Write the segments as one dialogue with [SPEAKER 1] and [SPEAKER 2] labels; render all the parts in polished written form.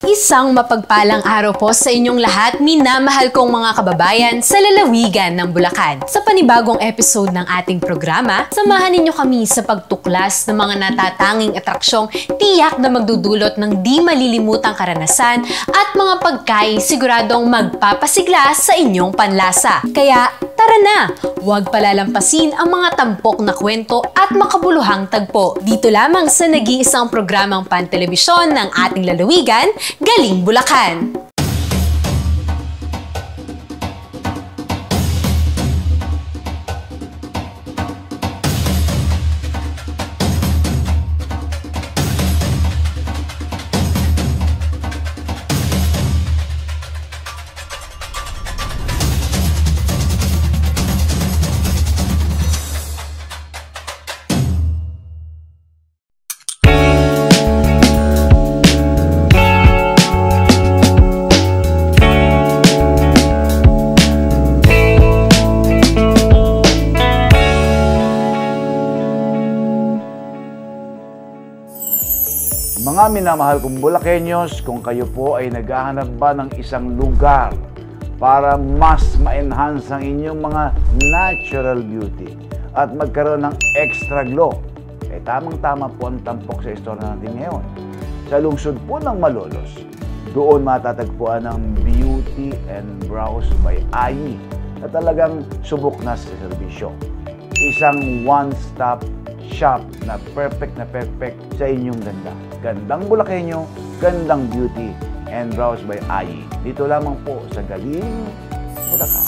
[SPEAKER 1] Isang mapagpalang araw po sa inyong lahat, minamahal kong mga kababayan sa lalawigan ng Bulacan. Sa panibagong episode ng ating programa, samahan ninyo kami sa pagtuklas ng mga natatanging atraksyong tiyak na magdudulot ng di malilimutang karanasan at mga pagkain siguradong magpapasigla sa inyong panlasa. Kaya tara na! Huwag palalampasin ang mga tampok na kwento at makabuluhang tagpo. Dito lamang sa nag-iisang programang pantelebisyon ng ating lalawigan, Galing Bulacan!
[SPEAKER 2] Mga minamahal kong Bulakenyos, kung kayo po ay naghahanap ba ng isang lugar para mas ma-enhance ang inyong mga natural beauty at magkaroon ng extra glow, eh tamang-tama po ang tampok sa istorya natin ngayon. Sa lungsod po ng Malolos, doon matatagpuan ang Beauty and Brows by Ayi na talagang subok na sa serbisyo. Isang one-stop shop na perfect sa inyong ganda. Gandang Bulakenyo, gandang beauty and brows by Ayi. Dito lamang po sa Galing Bulacan.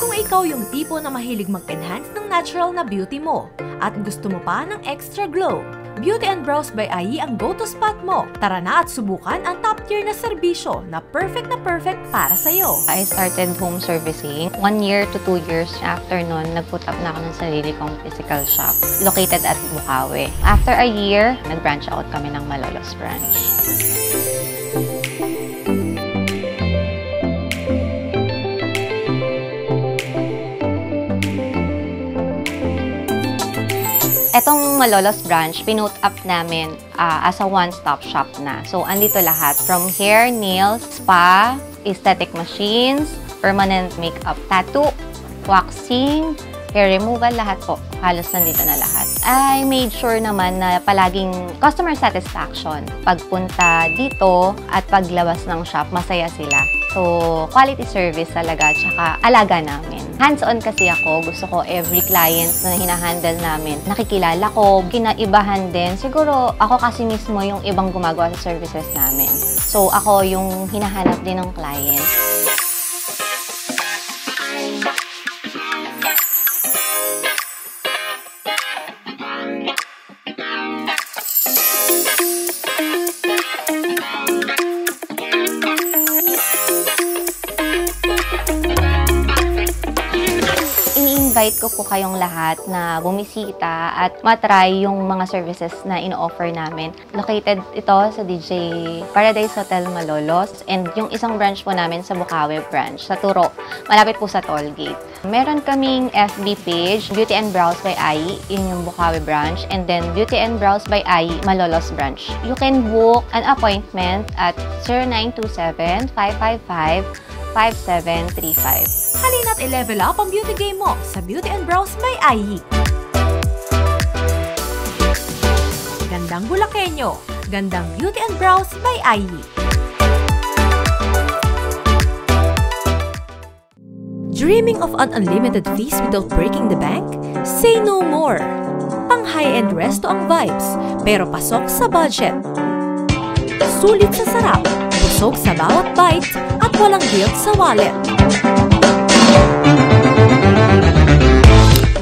[SPEAKER 3] Kung ikaw yung tipo na mahilig mag-enhance ng natural na beauty mo at gusto mo pa ng extra glow, Beauty and Brows by Ayi ang go-to spot mo. Tara na at subukan ang top-tier na serbisyo na perfect para sa'yo.
[SPEAKER 4] I started home servicing. 1 year to 2 years after nun, nag-put up na ako ng sarili kong physical shop located at Bukawi. After a year, nag-branch out kami ng Malolos branch. Etong Malolos branch, pinut up namin as a one-stop shop na. So, andito lahat. From hair, nails, spa, aesthetic machines, permanent makeup, tattoo, waxing, hair removal, lahat po. Halos nandito na lahat. I made sure naman na palaging customer satisfaction. Pagpunta dito at paglabas ng shop, masaya sila. So, quality service talaga, tsaka alaga namin. Hands-on kasi ako. Gusto ko every client na hinahandle namin, nakikilala ko, kinaibahan din. Siguro, ako kasi mismo yung ibang gumagawa sa services namin. So, ako yung hinahanap din ng client. Invite ko po kayong lahat na bumisita at matry yung mga services na ino-offer namin. Located ito sa DJ Paradise Hotel Malolos and yung isang branch po namin sa Bukawi branch, sa Turo, malapit po sa toll gate. Meron kaming FB page, Beauty and Brows by Ayi, in yung Bukawi branch, and then Beauty and Brows by Ayi, Malolos branch. You can book an appointment at 0927-555-5735.
[SPEAKER 3] Halina't i-level up ang beauty game mo sa Beauty and Brows by Ayi. Gandang Bulakenyo, gandang Beauty and Brows by Ayi. Dreaming of an unlimited feast without breaking the bank? Say no more! Pang high-end resto ang vibes, pero pasok sa budget. Sulit sa sarap, busog sa bawat bite, at walang guilt sa wallet.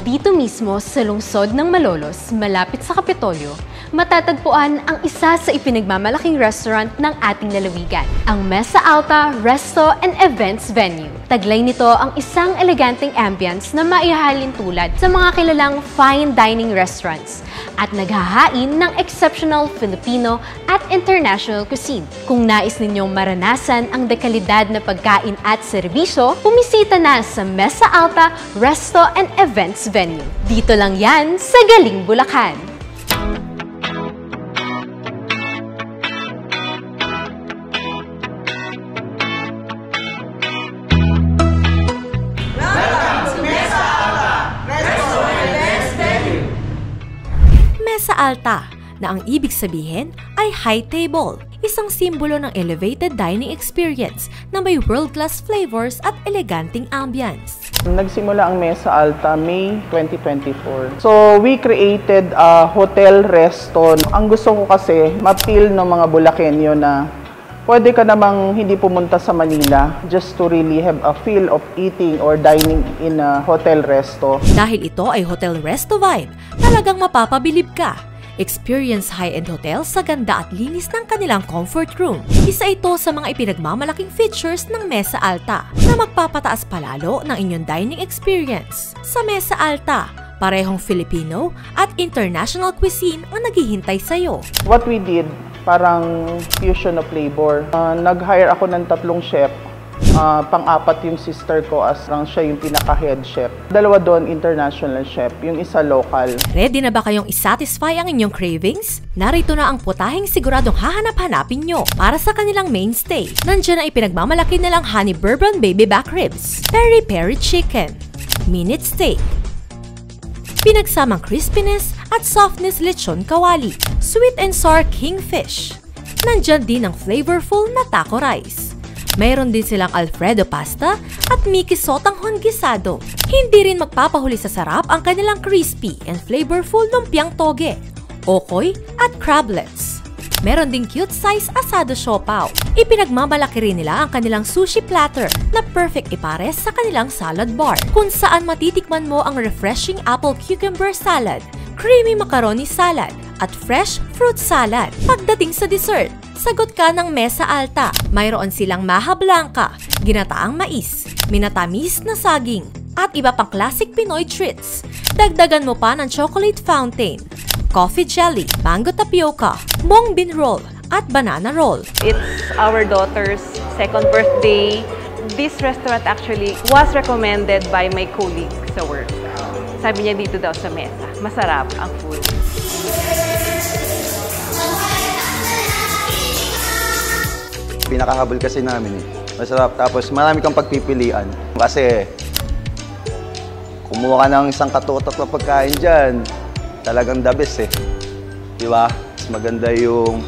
[SPEAKER 1] Dito mismo sa lungsod ng Malolos, malapit sa Kapitolyo, matatagpuan ang isa sa ipinagmamalaking restaurant ng ating lalawigan, ang Mesa Alta Resto and Events Venue. Taglay nito ang isang eleganteng ambience na maihahalin tulad sa mga kilalang fine dining restaurants at naghahain ng exceptional Filipino at international cuisine. Kung nais ninyong maranasan ang dekalidad na pagkain at serbisyo, bumisita na sa Mesa Alta Resto and Events Venue. Dito lang yan sa Galing Bulacan.
[SPEAKER 3] Alta, na ang ibig sabihin ay high table, isang simbolo ng elevated dining experience na may world-class flavors at eleganteng ambience.
[SPEAKER 5] Nagsimula ang Mesa Alta May 2024. So, we created a hotel resto. Ang gusto ko kasi, ma-feel ng mga Bulakenyo na pwede ka namang hindi pumunta sa Manila just to really have a feel of eating or dining in a hotel resto.
[SPEAKER 3] Dahil ito ay hotel resto vibe, talagang mapapabilib ka. Experience high-end hotel sa ganda at linis ng kanilang comfort room. Isa ito sa mga ipinagmamalaking features ng Mesa Alta na magpapataas palalo ng inyong dining experience. Sa Mesa Alta, parehong Filipino at international cuisine ang naghihintay sa'yo.
[SPEAKER 5] What we did, parang fusion of flavor. Nag-hire ako ng 3 chef. Pang-apat yung sister ko as siya yung pinaka-head chef. 2 doon international chef, yung isa local.
[SPEAKER 3] Ready na ba kayong isatisfy ang inyong cravings? Narito na ang putaheng siguradong hahanap-hanapin nyo para sa kanilang mainstay. Nandiyan ang ipinagmamalaki nilang honey bourbon baby back ribs, peri-peri chicken, minute steak, pinagsamang crispiness at softness lechon kawali, sweet and sour kingfish. Nandiyan din ang flavorful na taco rice. Mayroon din silang Alfredo pasta at Mickey sotanghon gisado. Hindi rin magpapahuli sa sarap ang kanilang crispy and flavorful lumpiang toge, okoy at crablets. Meron ding cute size asado siopaw. Ipinagmamalaki rin nila ang kanilang sushi platter na perfect ipares sa kanilang salad bar, kung saan matitikman mo ang refreshing apple cucumber salad, creamy macaroni salad, at fresh fruit salad. Pagdating sa dessert, sagot ka ng Mesa Alta. Mayroon silang maha blanca, ginataang mais, minatamis na saging, at iba pang classic Pinoy treats. Dagdagan mo pa ng chocolate fountain, coffee jelly, mango tapioca, mung bean roll, at banana roll.
[SPEAKER 6] It's our daughter's 2nd birthday. This restaurant actually was recommended by my colleague sa work. Sabi niya dito daw sa mesa, masarap ang food.
[SPEAKER 7] Pinakahabol kasi namin eh. Masarap. Tapos marami kang pagpipilian. Kasi kumuha ka ng isang katutok na pagkain dyan, talagang the best eh. Diba? Maganda yung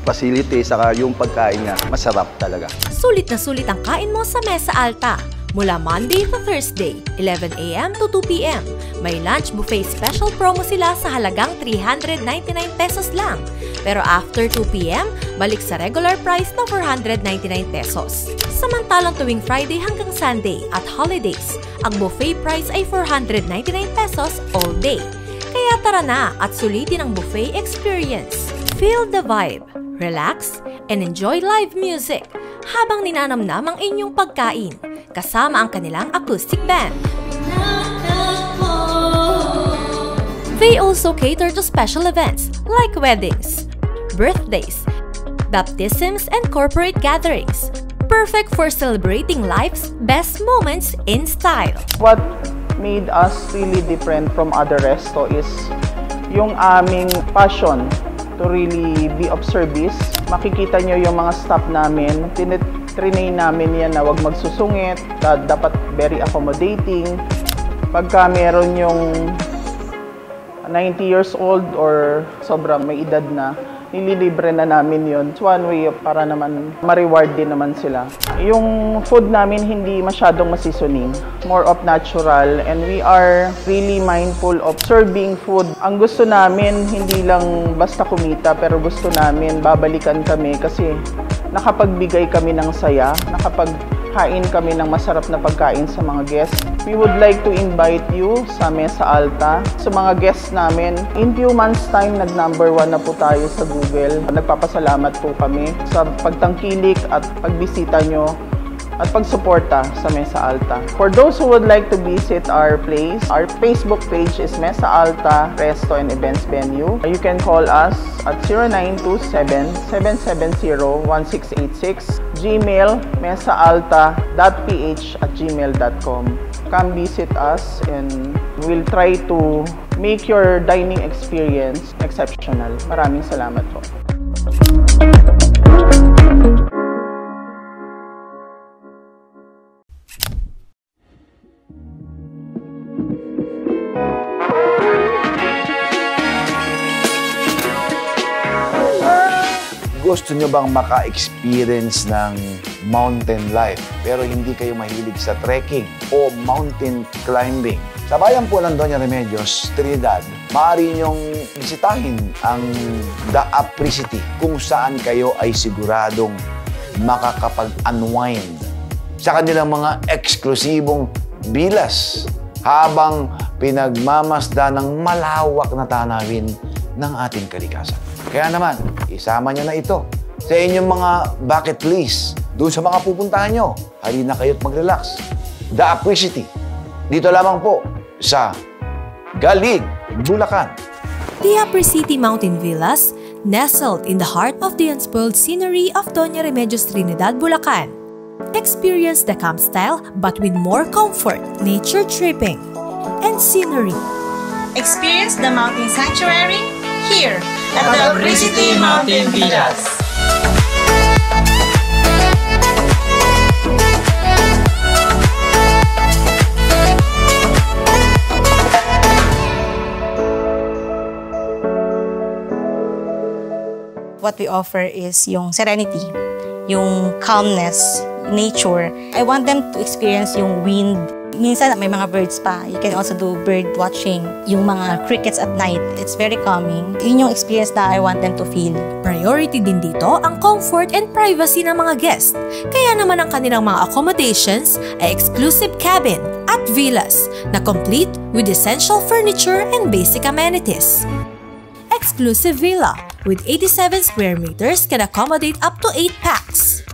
[SPEAKER 7] facility, saka yung pagkain niya. Masarap talaga.
[SPEAKER 3] Sulit na sulit ang kain mo sa Mesa Alta. Mula Monday to Thursday, 11 a.m. to 2 p.m. May lunch buffet special promo sila sa halagang 399 pesos lang. Pero after 2 p.m., balik sa regular price na 499 pesos. Samantalang tuwing Friday hanggang Sunday at holidays, ang buffet price ay 499 pesos all day. Kaya tara na at sulitin ang buffet experience. Feel the vibe, relax, and enjoy live music habang ninanamnam ang inyong pagkain kasama ang kanilang acoustic band. They also cater to special events like weddings, birthdays, baptisms, and corporate gatherings. Perfect for celebrating life's best moments in style.
[SPEAKER 5] What made us really different from other resto is yung aming passion to really be of service. Makikita nyo yung mga staff namin, trinay namin yan na wag magsusungit, dapat very accommodating. Pagka meron yung 90 years old or sobrang may edad na, nililibre na namin yun. It's one way para naman ma-reward din naman sila. Yung food namin hindi masyadong masisoning. More of natural, and we are really mindful of serving food. Ang gusto namin, hindi lang basta kumita, pero gusto namin babalikan kami kasi nakapagbigay kami ng saya, nakapaghain kami ng masarap na pagkain sa mga guests. We would like to invite you sa Mesa Alta. Sa mga guests namin, in few months time, nag-number 1 na po tayo sa Google. Nagpapasalamat po kami sa pagtangkilik at pagbisita nyo at pagsuporta sa Mesa Alta. For those who would like to visit our place, our Facebook page is Mesa Alta Resto and Events Venue. You can call us at 0927-770-1686. Gmail, mesaalta.ph@gmail.com. Come visit us and we'll try to make your dining experience exceptional. Maraming salamat po.
[SPEAKER 2] Gusto nyo bang maka-experience ng mountain life pero hindi kayo mahilig sa trekking o mountain climbing? Sa bayan po ng Doña Remedios, Trinidad, maaari nyong bisitahin ang The Apricity kung saan kayo ay siguradong makakapag-unwind sa kanilang mga eksklusibong bilas habang pinagmamasda ng malawak na tanawin ng ating kalikasan. Kaya naman, isama nyo na ito sa inyong mga bucket list. Doon sa mga pupuntahan nyo, halina kayo't mag-relax. The Apricity. Dito lamang po sa Galig, Bulacan.
[SPEAKER 3] The Apricity Mountain Villas, nestled in the heart of the unspoiled scenery of Doña Remedios, Trinidad, Bulacan. Experience the camp style but with more comfort, nature tripping, and scenery.
[SPEAKER 8] Experience the mountain sanctuary here at the Apricity Mountain Villas.
[SPEAKER 9] What we offer is yung serenity, yung calmness, nature. I want them to experience yung wind. Minsan may mga birds pa. You can also do bird watching. Yung mga crickets at night. It's very calming. Yun yung experience na I want them to feel.
[SPEAKER 3] Priority din dito ang comfort and privacy ng mga guests. Kaya naman ang kanilang mga accommodations ay exclusive cabin at villas na complete with essential furniture and basic amenities. Exclusive villa with 87 square meters can accommodate up to 8 packs.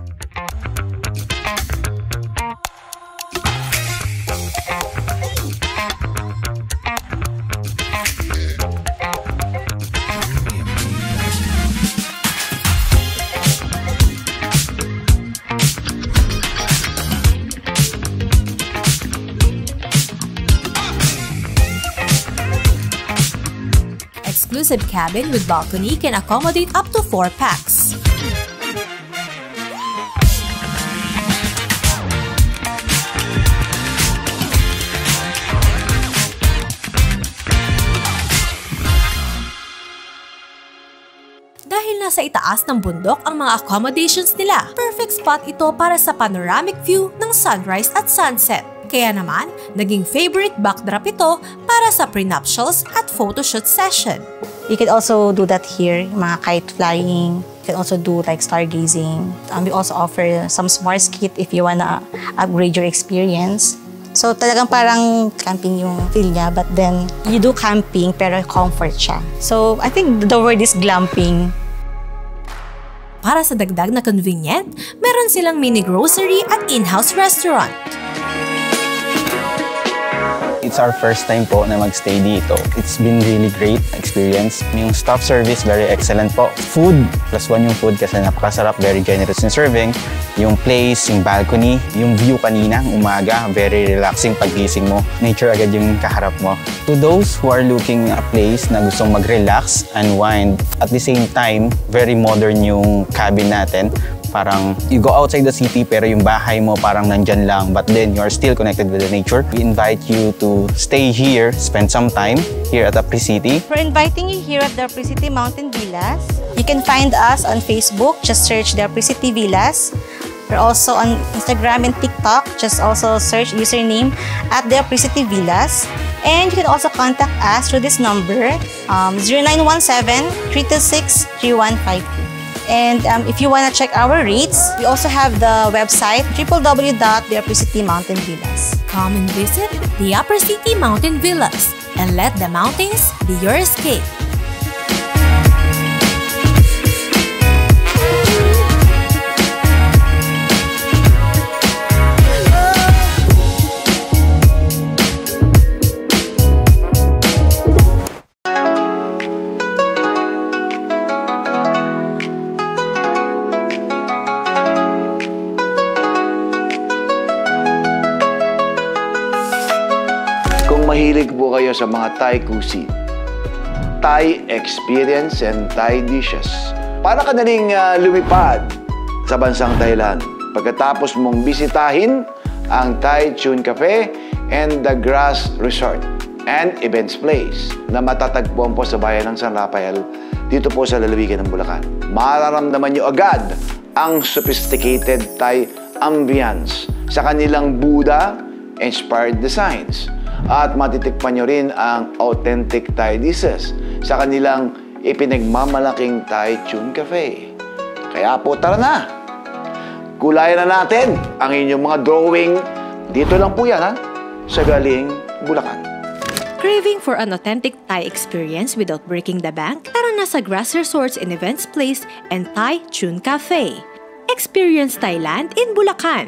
[SPEAKER 3] Exclusive cabin with balcony can accommodate up to 4 packs. Dahil nasa itaas ng bundok ang mga accommodations nila, perfect spot ito para sa panoramic view ng sunrise at sunset. Kaya naman, naging favorite backdrop ito para sa prenuptials at photoshoot session.
[SPEAKER 9] You can also do that here, mga kite flying. You can also do like stargazing. We also offer some smart kit if you wanna upgrade your experience. So talagang parang camping yung feel niya, but then you do camping pero comfort siya. So I think the word is glamping.
[SPEAKER 3] Para sa dagdag na convenient, meron silang mini grocery at in-house restaurant.
[SPEAKER 10] It's our first time po na magstay dito. It's been really great experience. Yung staff service, very excellent po. Food, +1 yung food kasi napakasarap, very generous in serving. Yung place, yung balcony, yung view kanina, umaga, very relaxing paggising mo. Nature agad yung kaharap mo. To those who are looking a place na gustong mag-relax, unwind, at the same time, very modern yung cabin natin. Parang you go outside the city pero yung bahay mo parang nandyan lang but then you are still connected with the nature. We invite you to stay here, spend some time here at Apricity.
[SPEAKER 9] We're inviting you here at the Apricity Mountain Villas. You can find us on Facebook, just search the Apricity Villas. We're also on Instagram and TikTok, just also search username at the Apricity Villas. And you can also contact us through this number, 0917-326-3152. And if you want to check our rates, we also have the website www.theapricitymountainvillas.
[SPEAKER 3] Come and visit the Apricity Mountain Villas and let the mountains be your escape.
[SPEAKER 2] Mahilig po kayo sa mga Thai cuisine, Thai experience and Thai dishes. Para ka naling lumipad sa bansang Thailand pagkatapos mong bisitahin ang Thai Chun Cafe and the Grass Resort and Events Place na matatagpuan po sa bayan ng San Rafael, dito po sa lalawigan ng Bulacan. Mararamdaman nyo agad ang sophisticated Thai ambience sa kanilang Buddha-inspired designs. At matitikpan nyo rin ang authentic Thai dishes sa kanilang ipinagmamalaking Thai Chun Cafe. Kaya po tara na! Kulayan na natin ang inyong mga drawing. Dito lang po yan, ha? Sa Galing, Bulacan.
[SPEAKER 3] Craving for an authentic Thai experience without breaking the bank? Tara na sa Grass Resorts and Events Place and Thai Chun Cafe. Experience Thailand in Bulacan.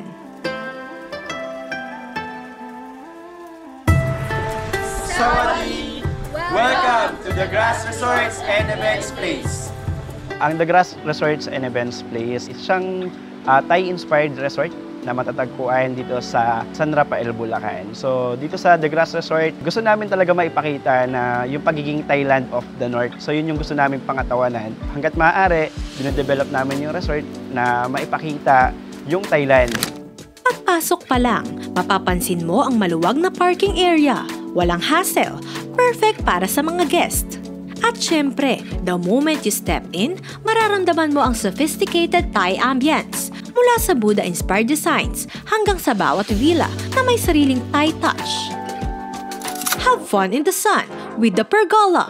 [SPEAKER 11] Sawadee! Welcome to the Grass Resorts and Events Place.
[SPEAKER 12] Ang The Grass Resorts and Events Place is isang Thai-inspired resort na matatagpuan dito sa San Rafael, Bulacan. So dito sa The Grass Resort, gusto namin talaga maipakita na yung pagiging Thailand of the North. So yun yung gusto namin pangatawanan. Hanggat maaari, dine-develop namin yung resort na maipakita yung Thailand.
[SPEAKER 3] Pagpasok pa lang, mapapansin mo ang maluwag na parking area. Walang hassle, perfect para sa mga guest. At syempre, the moment you step in, mararamdaman mo ang sophisticated Thai ambience mula sa Buddha-inspired designs hanggang sa bawat villa na may sariling Thai touch. Have fun in the sun with the pergola.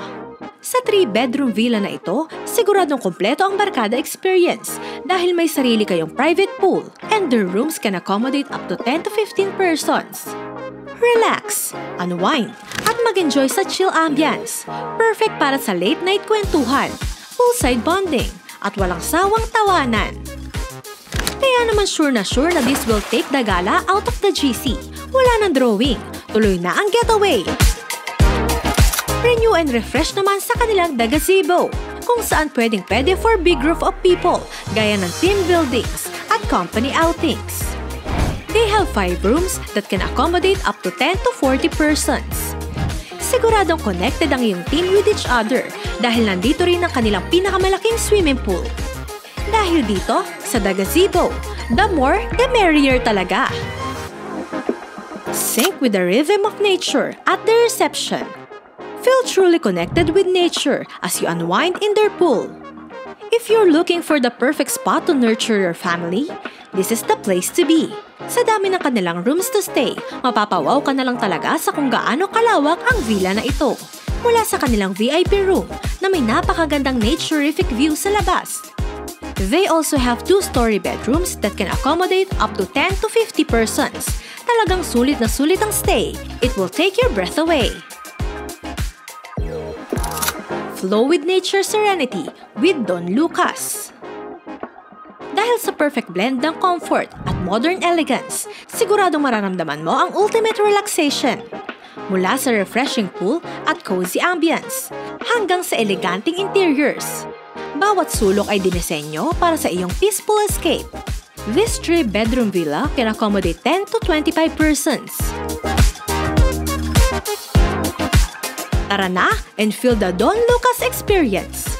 [SPEAKER 3] Sa 3-bedroom villa na ito, siguradong kompleto ang barkada experience dahil may sarili kayong private pool and the rooms can accommodate up to 10 to 15 persons. Relax, unwind, at mag-enjoy sa chill ambience. Perfect para sa late-night kwentuhan, poolside bonding, at walang sawang tawanan. Kaya naman sure na this will take the gala out of the GC. Wala nang drawing, tuloy na ang getaway. Renew and refresh naman sa kanilang The Gazebo, kung saan pwedeng-pwede for big group of people, gaya ng team buildings at company outings. They have 5 rooms that can accommodate up to 10 to 40 persons. Siguradong connected ang iyong team with each other dahil nandito rin ang kanilang pinakamalaking swimming pool. Dahil dito, sa The Gazebo, the more, the merrier talaga. Sync with the rhythm of nature at the reception. Feel truly connected with nature as you unwind in their pool. If you're looking for the perfect spot to nurture your family, this is the place to be. Sa dami ng kanilang rooms to stay, mapapawaw ka na lang talaga sa kung gaano kalawak ang villa na ito. Mula sa kanilang VIP room na may napakagandang naturific view sa labas. They also have 2-story bedrooms that can accommodate up to 10 to 50 persons. Talagang sulit na sulit ang stay. It will take your breath away. Flow with nature serenity with Don Lucas. Dahil sa perfect blend ng comfort at modern elegance, siguradong mararamdaman mo ang ultimate relaxation. Mula sa refreshing pool at cozy ambience, hanggang sa eleganting interiors. Bawat sulok ay dinisenyo para sa iyong peaceful escape. This 3-bedroom villa can accommodate 10 to 25 persons. Tara na and feel the Don Lucas experience!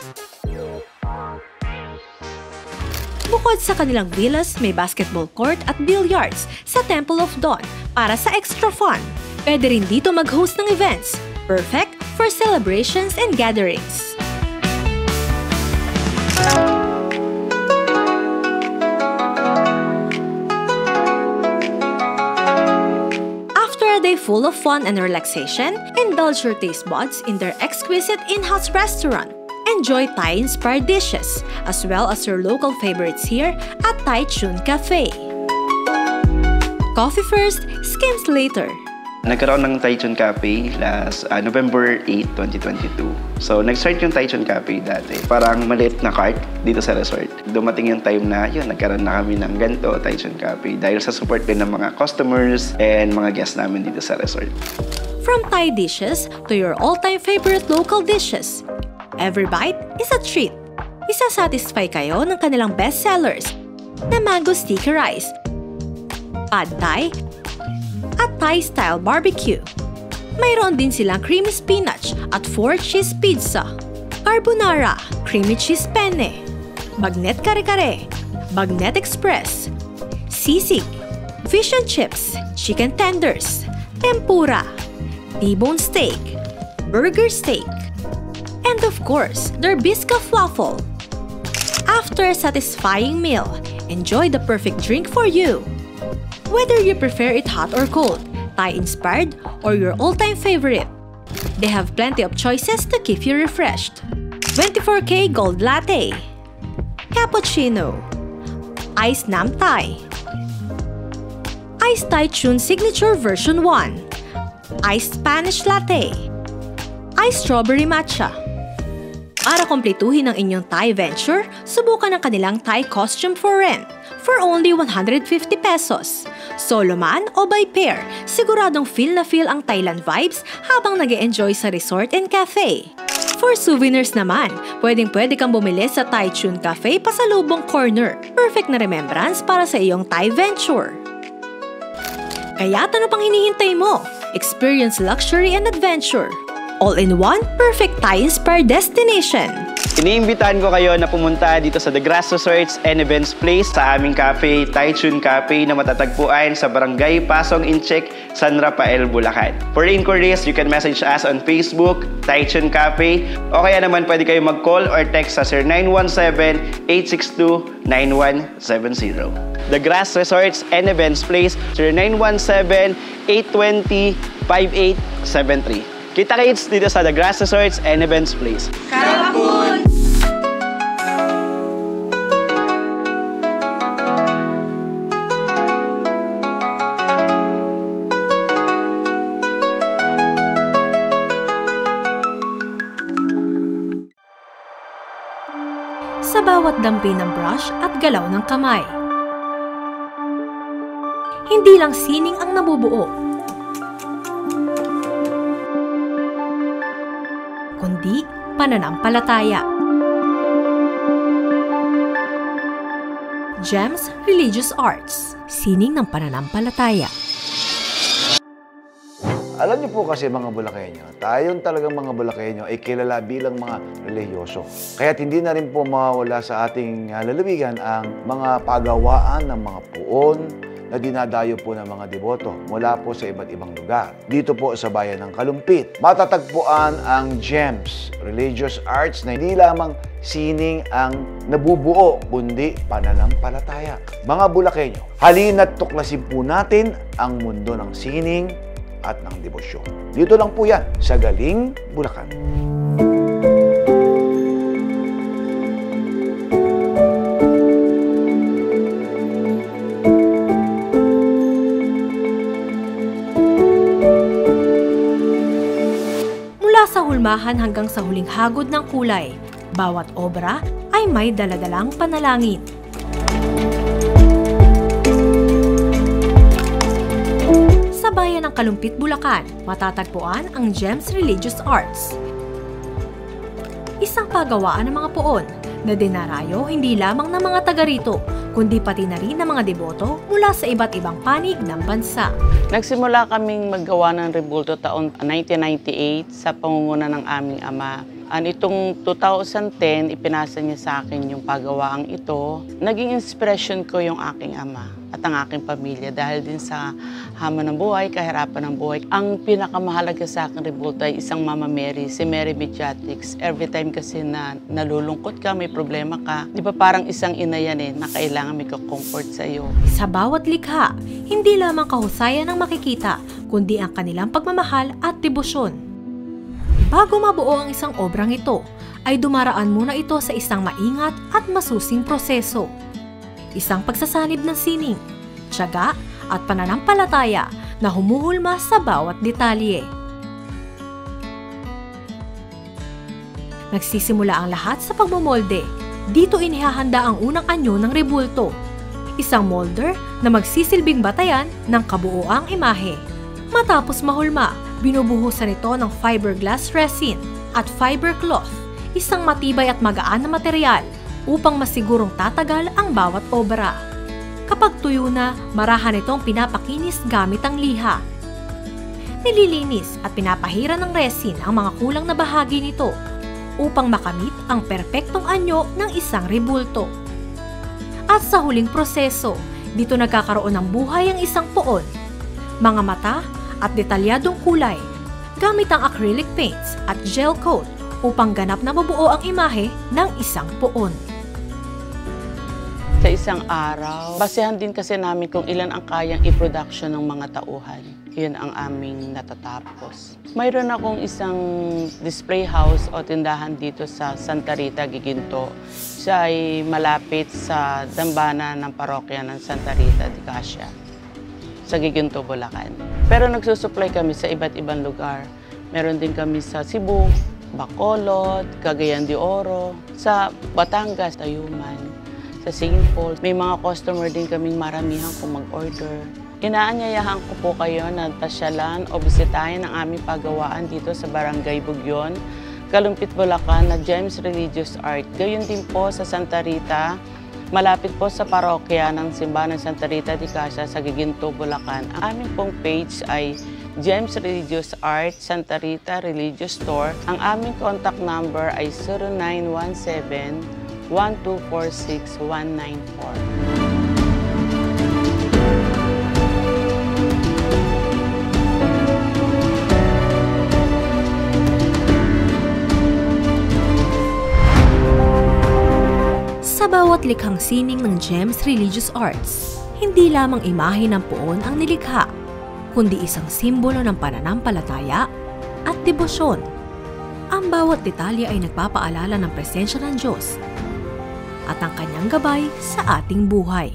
[SPEAKER 3] Bukod sa kanilang villas, may basketball court at billiards sa Temple of Don para sa extra fun. Pwede rin dito mag-host ng events, perfect for celebrations and gatherings. After a day full of fun and relaxation, indulge your taste buds in their exquisite in-house restaurant. Enjoy Thai-inspired dishes, as well as your local favorites here at Thai Chun Cafe. Coffee first, skims later.
[SPEAKER 13] Nagkaroon ng Thai Chun Cafe last November 8, 2022. So, nag-start yung Thai Chun Cafe dati. Parang maliit na cart dito sa resort. Dumating yung time na yun, nagkaroon na kami ng ganito, Thai Chun Cafe. Dahil sa support din ng mga customers and mga guests namin dito sa resort.
[SPEAKER 3] From Thai dishes to your all-time favorite local dishes, every bite is a treat. Isasatisfy kayo ng kanilang best sellers na mango sticky rice, pad thai, at Thai-style barbecue. Mayroon din silang creamy spinach at 4-cheese pizza, carbonara, creamy cheese penne, bagnet kare-kare, bagnet express, sisig, fish and chips, chicken tenders, tempura, T-bone steak, burger steak, and of course, their Biscoff waffle. After a satisfying meal, enjoy the perfect drink for you. Whether you prefer it hot or cold, Thai-inspired, or your all-time favorite, they have plenty of choices to keep you refreshed. 24K Gold Latte, Cappuccino, Iced Nam Thai, Iced Thai Chun Signature Version 1, Iced Spanish Latte, Iced Strawberry Matcha. Para kumpletuhin ang inyong Thai venture, subukan ang kanilang Thai costume for rent for only 150 pesos. Solo man o by pair, siguradong feel na feel ang Thailand vibes habang nag-e-enjoy sa resort and cafe. For souvenirs naman, pwedeng-pwede kang bumili sa Thai Chun Cafe pasalubong corner. Perfect na remembrance para sa iyong Thai venture. Kaya't ano pang hinihintay mo? Experience luxury and adventure. All in one, perfect Thai-inspired destination.
[SPEAKER 13] Iniimbitahan ko kayo na pumunta dito sa The Grass Resorts and Events Place sa aming cafe, Thai Chun Cafe, na matatagpuan sa Barangay Pasong Inchek, San Rafael, Bulacan. For inquiries, you can message us on Facebook, Thai Chun Cafe, o kaya naman pwede kayo mag-call or text sa 0917-862-9170. The Grass Resorts and Events Place, 0917-820-5873. Kita-kits dito sa The Grass Resorts and Events Place.
[SPEAKER 8] Kapun!
[SPEAKER 3] Sa bawat dampi ng brush at galaw ng kamay, hindi lang sining ang nabubuo, kundi pananampalataya. GEMS Religious Arts, sining ng pananampalataya.
[SPEAKER 2] Alam niyo po kasi mga Bulakenyo, tayong talagang mga Bulakenyo ay kilala bilang mga relihiyoso. Kaya't hindi na rin po mawawala sa ating lalawigan ang mga pagawaan ng mga puon na dinadayo po ng mga deboto mula po sa iba't ibang lugar. Dito po sa bayan ng Kalumpit, matatagpuan ang GEMS Religious Arts na hindi lamang sining ang nabubuo, kundi pananampalataya. Mga Bulakenyo, halina't tuklasin po natin ang mundo ng sining at ng debosyon. Dito lang po yan sa Galing, Bulacan.
[SPEAKER 3] Sa hulmahan hanggang sa huling hagod ng kulay, bawat obra ay may daladalang panalangin. Sa bayan ng Kalumpit, Bulacan, matatagpuan ang GEMS Religious Arts. Isang pagawaan ng mga puon na dinarayo hindi lamang ng mga taga rito, kundi pati na rin ng mga deboto mula sa iba't ibang panig ng bansa.
[SPEAKER 14] Nagsimula kaming maggawa ng rebulto taon 1998 sa pamumuno ng aming ama. Itong 2010, ipinasa niya sa akin yung pagawaang ito. Naging inspiration ko yung aking ama at ang aking pamilya dahil din sa hamon ng buhay, kahirapan ng buhay. Ang pinakamahalaga sa akin rebulto ay isang Mama Mary, si Mary Mediatrix. Every time kasi na nalulungkot ka, may problema ka, di ba parang isang ina yan na kailangan may comfort sa iyo.
[SPEAKER 3] Sa bawat likha, hindi lamang kahusayan ang makikita, kundi ang kanilang pagmamahal at debosyon. Bago mabuo ang isang obrang ito, ay dumaraan muna ito sa isang maingat at masusing proseso. Isang pagsasanib ng sining, tiyaga at pananampalataya na humuhulma sa bawat detalye. Nagsisimula ang lahat sa pagmamolde. Dito inihahanda ang unang anyo ng rebulto, isang molder na magsisilbing batayan ng kabuoang imahe. Matapos mahulma, binubuhusan ito ng fiberglass resin at fiber cloth, isang matibay at magaan na material upang masigurong tatagal ang bawat obra. Kapag tuyo na, marahan itong pinapakinis gamit ang liha. Nililinis at pinapahira ng resin ang mga kulang na bahagi nito upang makamit ang perpektong anyo ng isang rebulto. At sa huling proseso, dito nagkakaroon ng buhay ang isang puon, mga mata at detalyadong kulay gamit ang acrylic paints at gel coat upang ganap na mabuo ang imahe ng isang puon.
[SPEAKER 14] Sa isang araw, basehan din kasi namin kung ilan ang kayang i-production ng mga tauhan. Yun ang aming natatapos. Mayroon akong isang display house o tindahan dito sa Santa Rita, Giginto. Siya ay malapit sa dambana ng parokya ng Santa Rita de Casia sa Giginto, Bulacan. Pero nagsusupply kami sa iba't ibang lugar. Meron din kami sa Cebu, Bacolod, Cagayan de Oro, sa Batangas, Tayuman, sa St. Paul. May mga customer din kaming maramihan kung mag-order. Inaanyayahan ko po kayo na pasyalan o bisitahin ang aming pagawaan dito sa Barangay Bugyon, Kalumpit, Bulacan na Gems Religious Art. Gayon din po sa Santa Rita, malapit po sa parokya ng Simbahan ng Santa Rita de Casia sa Giginto, Bulacan. Ang aming pong page ay Gems Religious Art, Santa Rita Religious Store. Ang aming contact number ay 0917-1246194.
[SPEAKER 3] Sa bawat likhang sining ng Gems Religious Arts, hindi lamang imahe ng puon ang nilikha, kundi isang simbolo ng pananampalataya at debosyon. Ang bawat detalye ay nagpapaalala ng presensya ng Diyos at ang kanyang gabay sa ating buhay.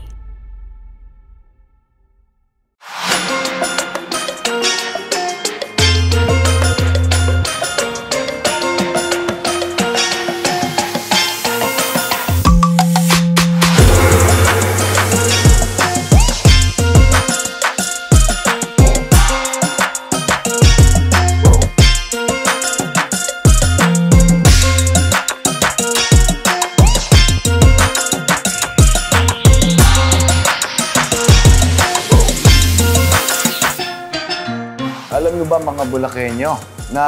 [SPEAKER 2] Alam niyo ba mga Bulakenyo na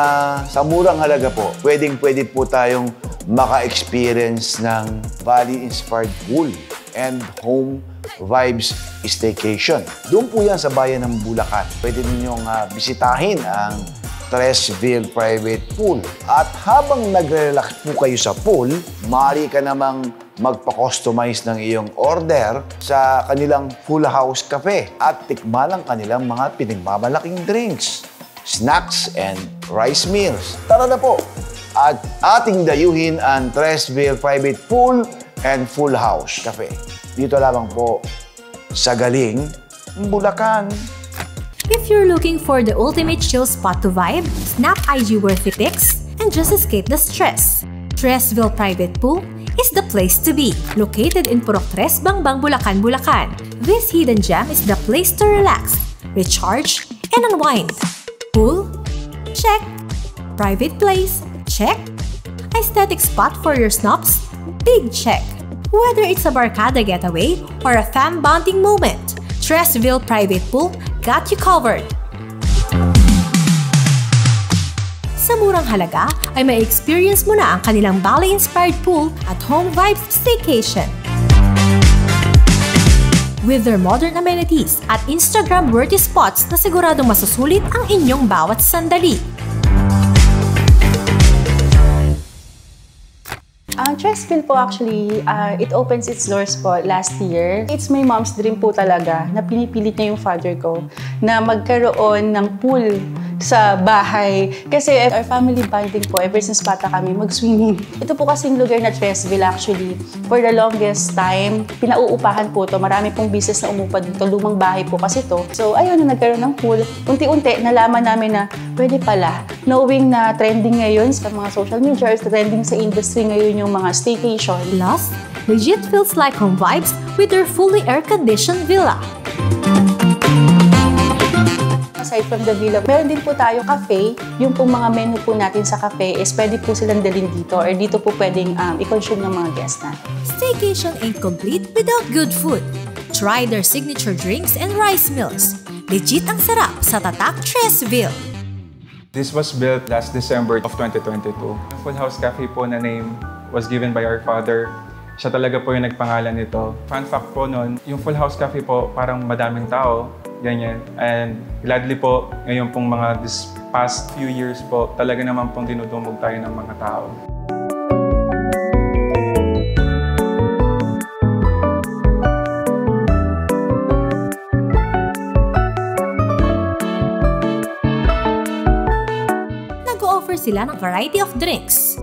[SPEAKER 2] sa murang halaga po, pwede po tayong maka-experience ng Valley-inspired pool and home vibes staycation. Doon po yan sa bayan ng Bulacan. Pwede ninyong bisitahin ang Tresville Private Pool. At habang nagre-relax po kayo sa pool, maaari ka namang magpa-customize ng iyong order sa kanilang Full House Cafe at tikman ang kanilang mga pinagmamalaking drinks, snacks, and rice meals. Tara na po! At ating dayuhin ang Tresville Private Pool and Full House Cafe. Dito lamang po sa Galing, Bulacan.
[SPEAKER 3] If you're looking for the ultimate chill spot to vibe, snap IG-worthy pics, and just escape the stress, Tresville Private Pool is the place to be. Located in Purok 3, Bangbang, Bulacan, Bulacan. This hidden gem is the place to relax, recharge, and unwind. Pool? Check. Private place? Check. Aesthetic spot for your snobs? Big check. Whether it's a barkada getaway or a fam bonding moment, Tresville Private Pool got you covered. Sa murang halaga ay may experience mo na ang kanilang Bali-inspired pool at home vibes staycation. With their modern amenities at Instagram-worthy spots na siguradong masusulit ang inyong bawat sandali.
[SPEAKER 15] Tresville po actually, it opens its doors po last year. It's my mom's dream po talaga na pinipilit niya yung father ko na magkaroon ng pool sa bahay. Kasi our family bonding po, ever since bata kami, mag-swimming. Ito po kasing lugar na Tresville actually, for the longest time, pinauupahan po to. Marami pong business na umupa dito. Lumang bahay po kasi to. So ayun, na nagkaroon ng pool. Unti-unti, nalaman namin na pwede pala. Knowing na trending ngayon sa mga social media, or trending sa industry ngayon yung mga staycation.
[SPEAKER 3] Plus, legit feels like home vibes with their fully air-conditioned villa.
[SPEAKER 15] Aside from the villa, meron din po tayo cafe. Yung pong mga menu po natin sa cafe is pwede po silang dalhin dito or dito po pwedeng i-consume ng mga guests na.
[SPEAKER 3] Staycation ain't complete without good food. Try their signature drinks and rice meals. Legit ang sarap sa Tatak Tresville.
[SPEAKER 16] This was built last December of 2022. Full House Cafe po na name was given by our father. Siya talaga po yung nagpangalan nito. Fun fact po nun, yung Full House Cafe po parang madaming tao, ganyan. And gladly po, ngayon pong mga past few years po, talaga naman pong dinudumog tayo ng mga tao.
[SPEAKER 3] Nag-o-offer sila ng variety of drinks.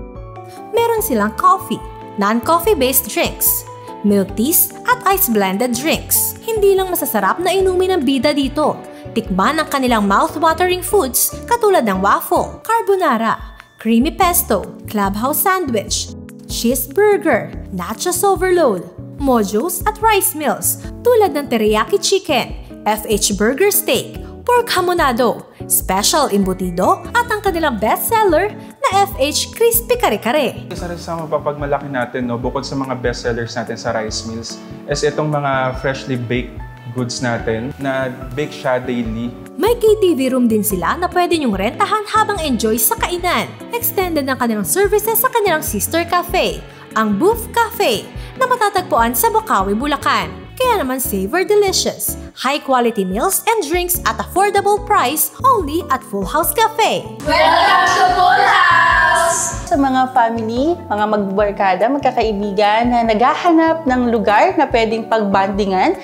[SPEAKER 3] Meron silang coffee, non-coffee-based drinks, milk teas at ice-blended drinks. Hindi lang masasarap na inumin ng bida dito. Tikman ang kanilang mouth-watering foods katulad ng waffle, carbonara, creamy pesto, clubhouse sandwich, cheeseburger, nachos overload, mojos at rice meals tulad ng teriyaki chicken, FH burger steak, pork hamonado, special embutido at ang kanilang bestseller na FH crispy kare-kare.
[SPEAKER 16] Isa rin sa mapapagmalaki natin, no, bukod sa mga bestsellers natin sa rice meals, is itong mga freshly baked goods natin na bake siya daily.
[SPEAKER 3] May KTV room din sila na pwede nyong rentahan habang enjoy sa kainan. Extended ng kanilang services sa kanilang sister cafe, ang Booth Cafe, na matatagpuan sa Bocaue, Bulacan. Kaya naman savor delicious, high-quality meals and drinks at affordable price only at Full House Cafe.
[SPEAKER 8] Welcome to Full House!
[SPEAKER 15] Sa mga family, mga magbarkada, magkakaibigan na naghahanap ng lugar na pwedeng pagbandingan,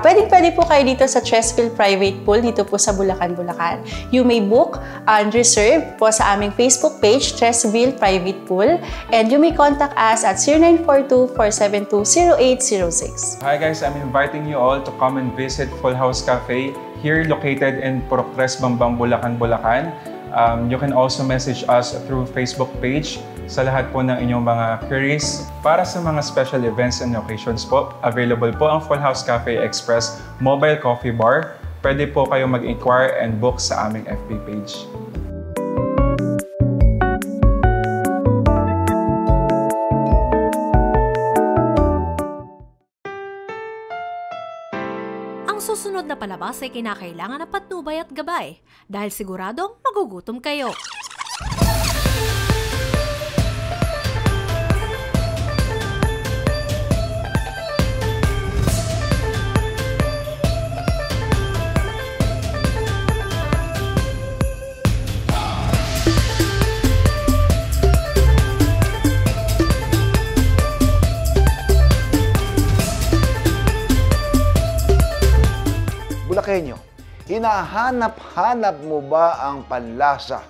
[SPEAKER 15] pwede po kayo dito sa Tresville Private Pool dito po sa Bulacan, Bulacan. You may book and reserve po sa aming Facebook page, Tresville Private Pool, and you may contact us at 0942-472-0806.
[SPEAKER 16] Hi guys, I'm inviting you all to come and visit Full House Cafe here located in Purok 3, Bambang, Bulacan, Bulacan. You can also message us through Facebook page sa lahat po ng inyong mga queries. Para sa mga special events and occasions po, available po ang Full House Cafe Express Mobile Coffee Bar. Pwede po kayo mag-inquire and book sa aming FB page.
[SPEAKER 3] Ang susunod na palabas ay kinakailangan ng patnubay at gabay dahil siguradong magugutom kayo.
[SPEAKER 2] Bulakenyo, hinahanap-hanap mo ba ang panlasa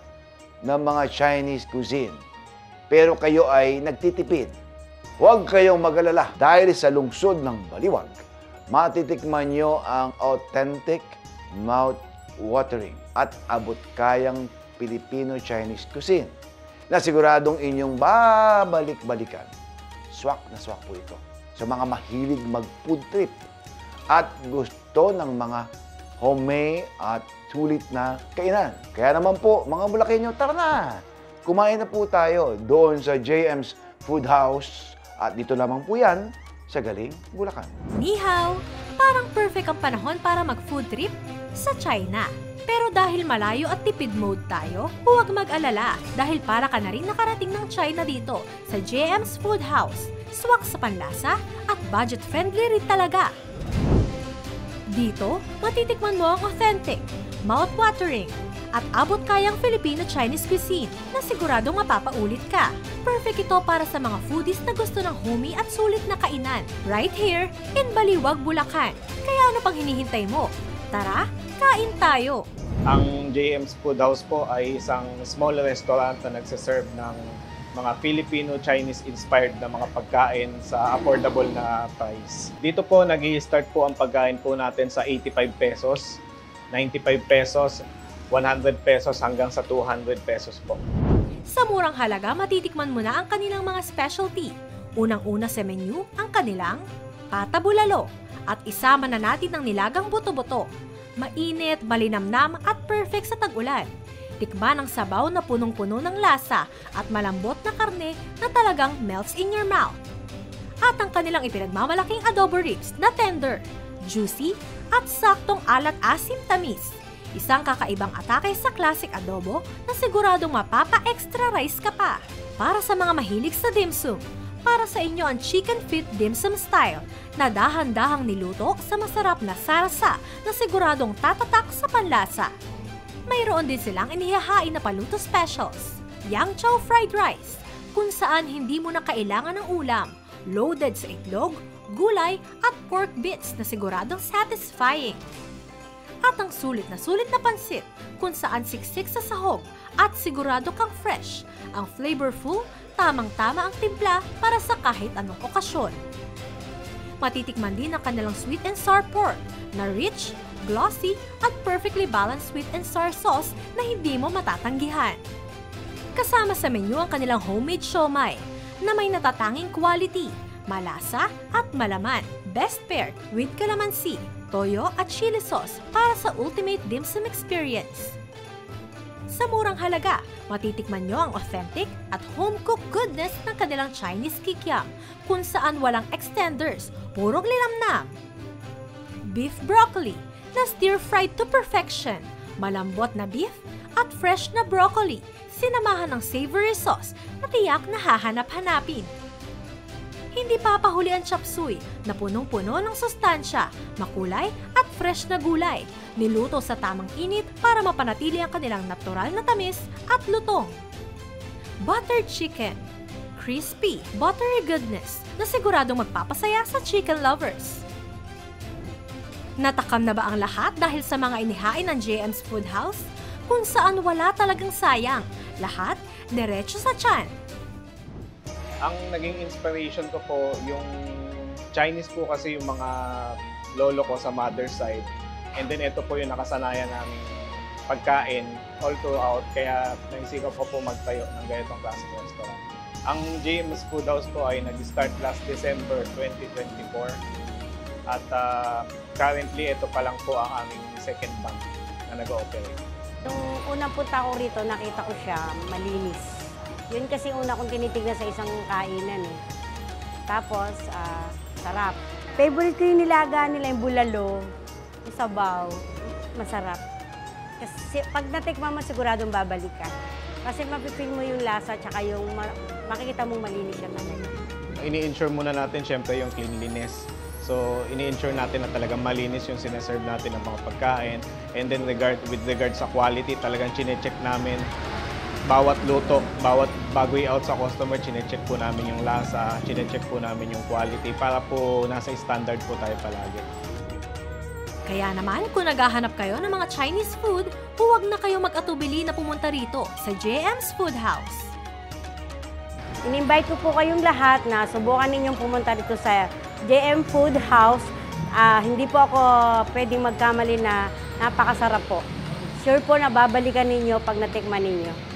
[SPEAKER 2] ng mga Chinese cuisine? Pero kayo ay nagtitipid. Huwag kayong mag-alala dahil sa lungsod ng Baliwag, matitikman nyo ang authentic, mouth-watering at abot-kayang Filipino-Chinese cuisine na siguradong inyong babalik-balikan. Swak na swak po ito sa mga mahilig mag-food trip at gusto ng mga homemade at sulit na kainan. Kaya naman po, mga Bulakenyo, tara na! Kumain na po tayo doon sa JM's Food House at dito lamang po yan sa Galing, Bulacan.
[SPEAKER 3] Ni hao! Parang perfect ang panahon para mag-food trip sa China. Pero dahil malayo at tipid mode tayo, huwag mag-alala dahil para ka na rin nakarating ng China dito sa JM's Food House. Swak sa panlasa at budget-friendly rin talaga. Dito, matitikman mo ang authentic, mouth-watering, at abot-kayang Filipino-Chinese cuisine na siguradong mapapaulit ka. Perfect ito para sa mga foodies na gusto ng homey at sulit na kainan. Right here in Baliwag, Bulacan. Kaya ano pang hinihintay mo? Tara, kain tayo!
[SPEAKER 17] Ang JM's Food House po ay isang small restaurant na nagsaserve ng mga Filipino-Chinese-inspired na mga pagkain sa affordable na price. Dito po, nag-i-start po ang pagkain po natin sa 85 pesos, 95 pesos, 100 pesos hanggang sa 200 pesos po.
[SPEAKER 3] Sa murang halaga, matitikman mo na ang kanilang mga specialty. Unang-una sa menu, ang kanilang pata bulalo. At isama na natin ang nilagang buto-buto. Mainit, malinamnam at perfect sa tag-ulan. Tikman ang sabaw na punong-puno ng lasa at malambot na karne na talagang melts in your mouth. At ang kanilang ipinagmamalaking adobo ribs na tender, juicy at saktong alat-asim-tamis. Isang kakaibang atake sa classic adobo na siguradong mapapa-extra rice ka pa. Para sa mga mahilig sa dim sum, para sa inyo ang chicken feet dim sum style na dahan-dahang niluto sa masarap na sarsa na siguradong tatatak sa panlasa. mayroon din silang inihahain na paluto specials. Yang Chow Fried Rice, kung saan hindi mo na kailangan ng ulam, loaded sa itlog, gulay at pork bits na siguradong satisfying. At ang sulit na pansit, kung saan siksik sa sahog at sigurado kang fresh. Ang flavorful, tamang-tama ang timpla para sa kahit anong okasyon. Matitikman din ang kanilang sweet and sour pork na rich, glossy at perfectly balanced sweet and sour sauce na hindi mo matatanggihan. Kasama sa menu ang kanilang homemade siomai na may natatanging quality, malasa at malaman. Best paired with calamansi, toyo at chili sauce para sa ultimate dim sum experience. Sa murang halaga, matitikman nyo ang authentic at home-cooked goodness ng kanilang Chinese kikiam kung saan walang extenders, purong linamnam. Beef broccoli na stir-fried to perfection, malambot na beef at fresh na broccoli, sinamahan ng savory sauce na tiyak na hahanap-hanapin. Hindi papahuli ang chop suey na punong-puno ng sustansya, makulay at fresh na gulay, niluto sa tamang init para mapanatili ang kanilang natural na tamis at lutong. Buttered chicken, crispy, buttery goodness na siguradong magpapasaya sa chicken lovers. Natakam na ba ang lahat dahil sa mga inihain ng JM's Food House? Kung saan wala talagang sayang, lahat diretso sa tiyan.
[SPEAKER 17] Ang naging inspiration ko po, yung Chinese po kasi yung mga lolo ko sa mother side. And then ito po yung nakasanayan namin pagkain all throughout. Kaya naisipan ko po magtayo ng ganitong klaseng restaurant. Ang JM's Food House po ay nag-start last December 2024. At currently, ito pa lang po ang aming second bank na nag-ooperate.
[SPEAKER 18] Nung unang punta ko rito, nakita ko siya malinis. Yun kasi una kong tinitignan sa isang kainan eh. Tapos, sarap. Favorite ko yung nilaga nila, yung bulalo, yung sabaw, masarap. Kasi pag natikman mo, siguradong babalik ka. Kasi mapipil mo yung lasa, tsaka yung makikita mong malinis siya talaga.
[SPEAKER 17] Ini-ensure muna natin syempre yung cleanliness. So, ini-ensure natin na talagang malinis yung sinaserve natin ng mga pagkain. And then with regard sa quality, talagang chinecheck namin bawat luto, bago i-out sa customer, chinecheck po namin yung lasa, chinecheck po namin yung quality para po nasa standard po tayo palagi.
[SPEAKER 3] Kaya naman, kung naghahanap kayo ng mga Chinese food, huwag na kayo mag-atubili na pumunta rito sa JM's Food House.
[SPEAKER 18] In-invite ko po kayong lahat na subukan ninyong pumunta dito sa JM Food House. Hindi po ako pwedeng magkamali na napakasarap po. Sure po na babalikan ninyo pag natikman ninyo.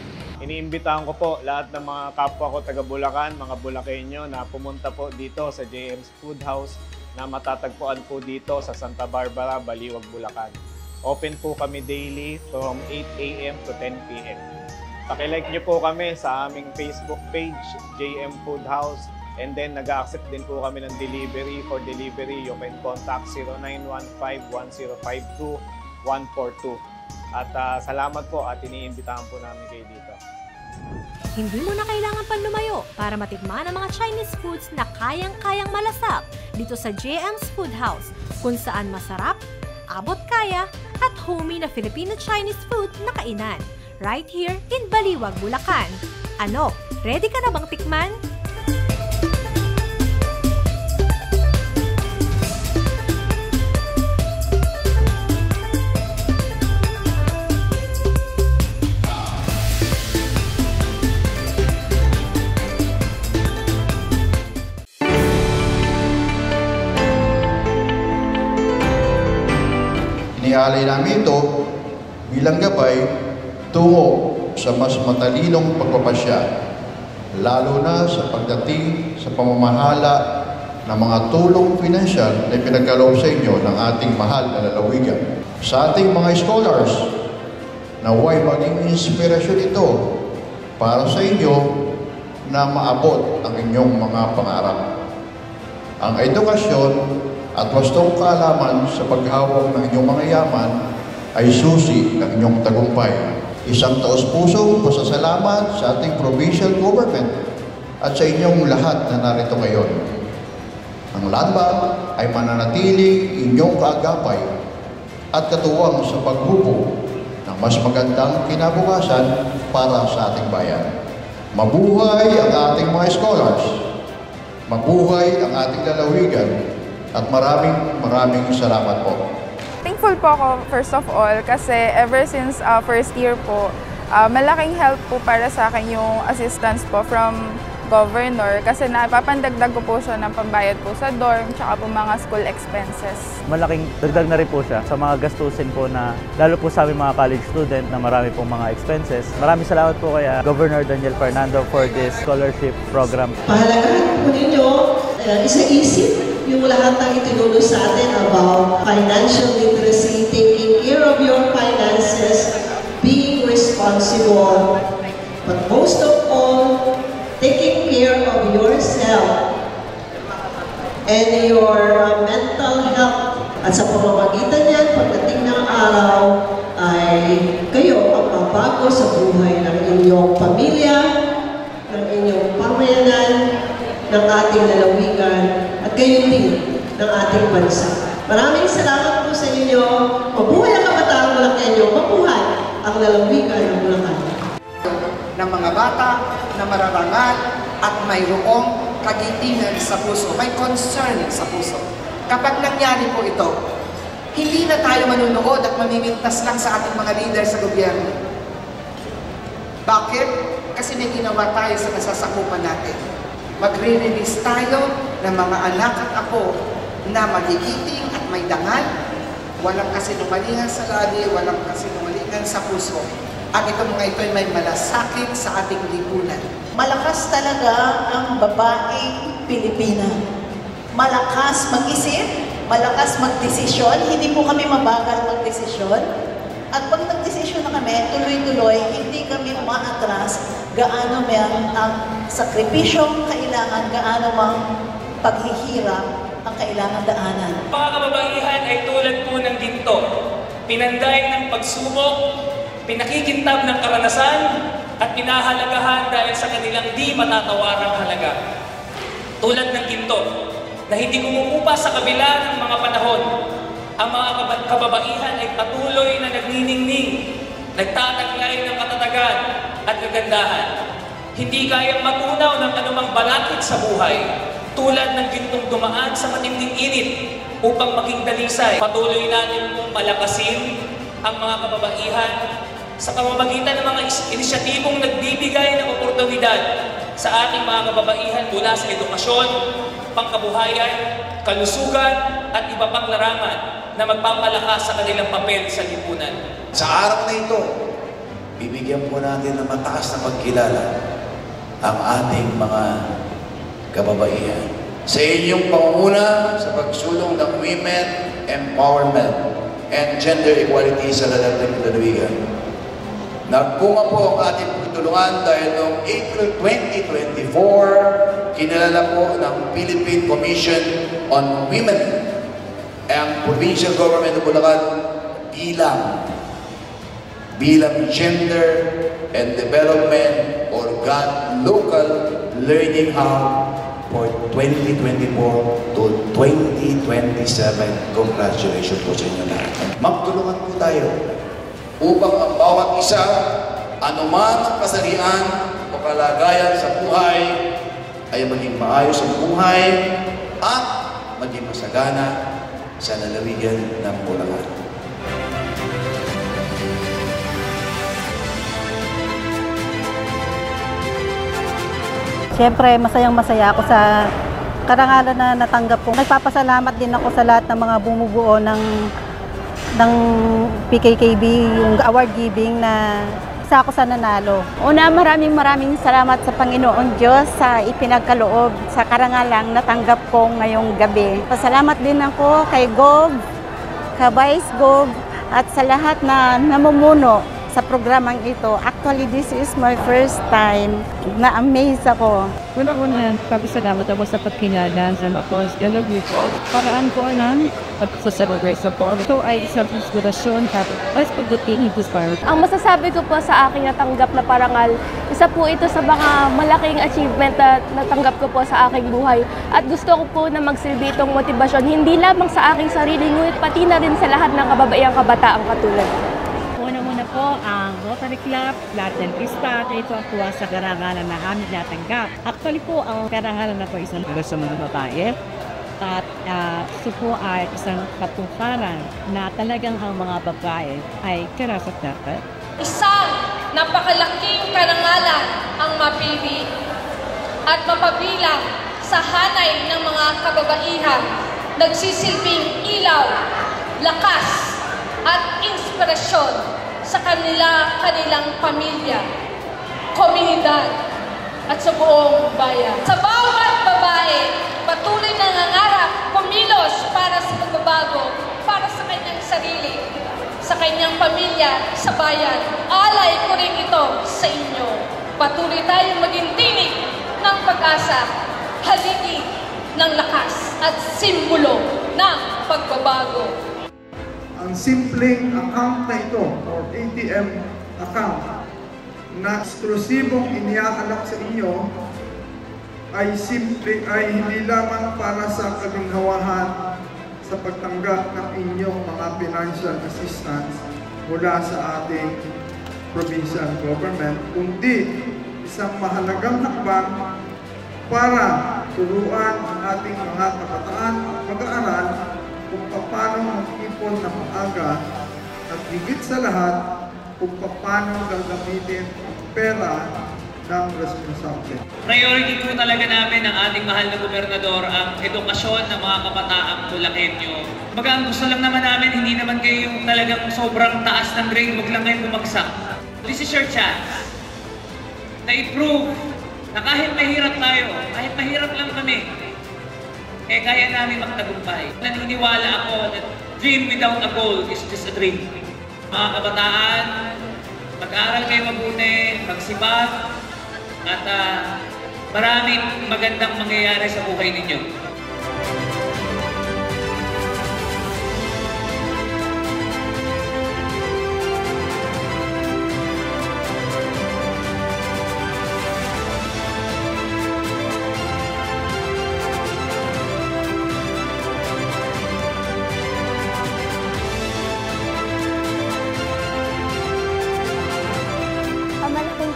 [SPEAKER 17] Iniimbitahan ko po lahat ng mga kapwa ko taga Bulacan, mga Bulakenyo na pumunta po dito sa JM's Food House na matatagpuan po dito sa Santa Barbara, Baliwag, Bulacan. Open po kami daily from 8 a.m. to 10 p.m. Pakilike nyo po kami sa aming Facebook page, JM Food House. And then nag-accept din po kami ng delivery. For delivery, you can contact 0915-1052-142. At salamat po at iniimbitahan po namin kayo dito.
[SPEAKER 3] Hindi mo na kailangan pa lumayo para matikman ang mga Chinese foods na kayang-kayang malasap dito sa JM's Food House, kung saan masarap, abot kaya, at homey na Filipino-Chinese food na kainan. Right here in Baliwag, Bulacan. Ano, ready ka na bang tikman?
[SPEAKER 19] Inialay namin ito bilang gabay tungo sa mas matalinong pagpapasya, lalo na sa pagdating sa pamamahala ng mga tulong pinansyal na ipinagkaloob sa inyo ng ating mahal na lalawigan. Sa ating mga scholars, naway maging inspirasyon ito para sa inyo na maabot ang inyong mga pangarap. Ang edukasyon at wastong kaalaman sa paghawak ng inyong mga yaman ay susi ng inyong tagumpay. Isang taos-pusong pasasalamat sa ating provincial government at sa inyong lahat na narito ngayon. Ang Land Bank ay mananatili inyong kaagapay at katuwang sa paghubog ng mas magandang kinabukasan para sa ating bayan. Mabuhay ang ating mga scholars, mabuhay ang ating lalawigan, at maraming salamat po.
[SPEAKER 20] Thankful po ako first of all kasi ever since first year po, malaking help po para sa akin yung assistance po from governor kasi napapandagdag ko po siya ng pambayad po sa dorm tsaka po mga school expenses.
[SPEAKER 21] Malaking dagdag na rin po siya sa mga gastusin po na lalo po sa aming mga college student na marami pong mga expenses. Maraming salamat po kay Governor Daniel Fernando for this scholarship program.
[SPEAKER 22] Pahalagahan po ninyo isa-isip yung lahat ng itinulong sa atin about financial literacy, taking care of your finances, being responsible, but most of all, taking care of yourself and your mental health. At sa pamamagitan niyan, pagdating ng araw, ay kayo ang mabago sa buhay ng inyong pamilya, ng inyong pamayanan, ng ating lalawigan, at kayo din ng ating bansa. Maraming salamat po sa inyo. Mabuhay ang kabataang Bulakenyo, mabuhay ang lalawigan ng Bulacan.
[SPEAKER 23] Ng mga bata na mararangal at mayroong kagitingan sa puso, may concern sa puso. Kapag nangyari po ito, hindi na tayo manunood at mamimigtas lang sa ating mga leader sa gobyerno. Bakit? Kasi may ginawa tayo sa nasasakupan natin. Magre-release tayo ng mga anak at apo na magigiting at may dangal, walang kasinungalingan sa labi, walang kasinungalingan sa puso. At itong mga ito ay may malasakit sa ating lipunan.
[SPEAKER 8] Malakas talaga ang babaeng Pilipina. Malakas mag-isip, malakas magdesisyon. Hindi po kami mabagal magdesisyon. At pag nagdesisyon na kami, tuloy-tuloy, hindi kami umaatras gaano man ang sakripisyong kailangan, gaano mang paghihirap ang kailangan daanan.
[SPEAKER 24] Mga kababaihan ay tulad po ng ginto. Pinanday ng pagsubok, pinakikintab ng karanasan, at pinahalagahan dahil sa kanilang di matatawarang halaga. Tulad ng ginto, na hindi kumukupa sa kabila ng mga panahon, ang mga kababaihan ay patuloy na nagniningning, nagtataglay ng katatagan at kagandahan. Hindi kayang matunaw ng anumang balakid sa buhay, tulad ng gintong dumaan sa matinding init upang maging dalisay. Patuloy natin pong palakasin ang mga kababaihan sa pamamagitan ng mga inisyatibong nagbibigay ng oportunidad sa ating mga kababaihan mula sa edukasyon, pangkabuhayan, kalusugan at iba pang larangan na magpapalakas sa kanilang papel sa lipunan.
[SPEAKER 25] Sa araw na ito, bibigyan po natin ng mataas na pagkilala ang ating mga kababaihan. Sa inyong pangunguna sa pagsulong ng women empowerment and gender equality sa lalawigan lalawigan. Nagpunga po ang ating pagtulungan dahil noong April 2024, kinalala po ng Philippine Commission on Women ang Provincial Government of Bulacan bilang Gender and Development Local Learning Hub for 2024 to 2027. Congratulations po sa inyo lahat. Magtulungan po tayo upang ang bawat isa, anuman ang kasarian o kalagayan sa buhay, ay maging maayos ang buhay at maging masagana sa lalawigan ng Bulacan.
[SPEAKER 26] Siyempre, masayang-masaya ako sa karangalan na natanggap ko. Nagpapasalamat din ako sa lahat ng mga bumubuo ng PKKB, yung award giving na isa ako sa nanalo.
[SPEAKER 27] Una, maraming salamat sa Panginoon Diyos sa ipinagkaloob sa karangalang natanggap ko ngayong gabi. Pasalamat din ako kay Gov, kay Vice Gov, at sa lahat na namumuno sa programang ito. Actually, this is my first time. Na-amaze ako.
[SPEAKER 28] Una-una, salamat ako sa pagkilala sa mga Galawig. Paraan ko alam at sa-celebrate sa po. Ito ay isang inspirasyon tapos pagdating ito sa parang.
[SPEAKER 29] Ang masasabi ko po sa aking natanggap na parangal, isa po ito sa mga malaking achievement na natanggap ko po sa aking buhay. At gusto ko po na magsilbi itong motibasyon, hindi lamang sa aking sarili, ngunit pati na rin sa lahat ng kababaihang kabataang katulad.
[SPEAKER 28] Una-una po, po ang Rotary Club, Latin Pista, ito ang tuwa sa karangalan na aming natanggap. Actually po, ang karangalan na po isang sa mga babae. At ito po ay isang katuparan na talagang ang mga babae ay karapat dapat.
[SPEAKER 1] Isang napakalaking karangalan ang mapili at mapabilang sa hanay ng mga kababaihan, nagsisilbing ilaw, lakas at inspirasyon sa kanilang pamilya, komunidad at sa buong bayan. Sa bawat babae, patuloy na nangangarap kumilos para sa pagbabago, para sa kanyang sarili, sa kanyang pamilya, sa bayan. Alay ko rin ito sa inyo. Patuloy tayong maging tinig ng pag-asa, haligi ng lakas at simbolo ng pagbabago.
[SPEAKER 4] Ang simpleng account na ito, or ATM account, na eksklusibong iniaalok sa inyo ay hindi lamang para sa kaginhawahan sa pagtanggap ng inyong mga financial assistance mula sa ating provincial government, kundi isang mahalagang hakbang para turuan ang ating mga kabataan at mag-aaral kung paano mag-ipon na maaga at higit sa lahat kung paano gagamitin ang pera ng responsable.
[SPEAKER 24] Priority po talaga namin ng ating mahal na gobernador ang edukasyon ng mga kabataang Bulakenyo. Ang gusto lang naman namin, hindi naman kayo yung talagang sobrang taas ng grade, wag lang kayo bumagsak. This is your chance na i-prove na kahit mahirap tayo, kahit mahirap lang kami, kaya namin magtagumpay. Naniniwala ako that dream without a goal is just a dream. Mga kabataan, mag-aaral kayo mabuti, magsipag, at maraming magandang mangyayari sa buhay ninyo.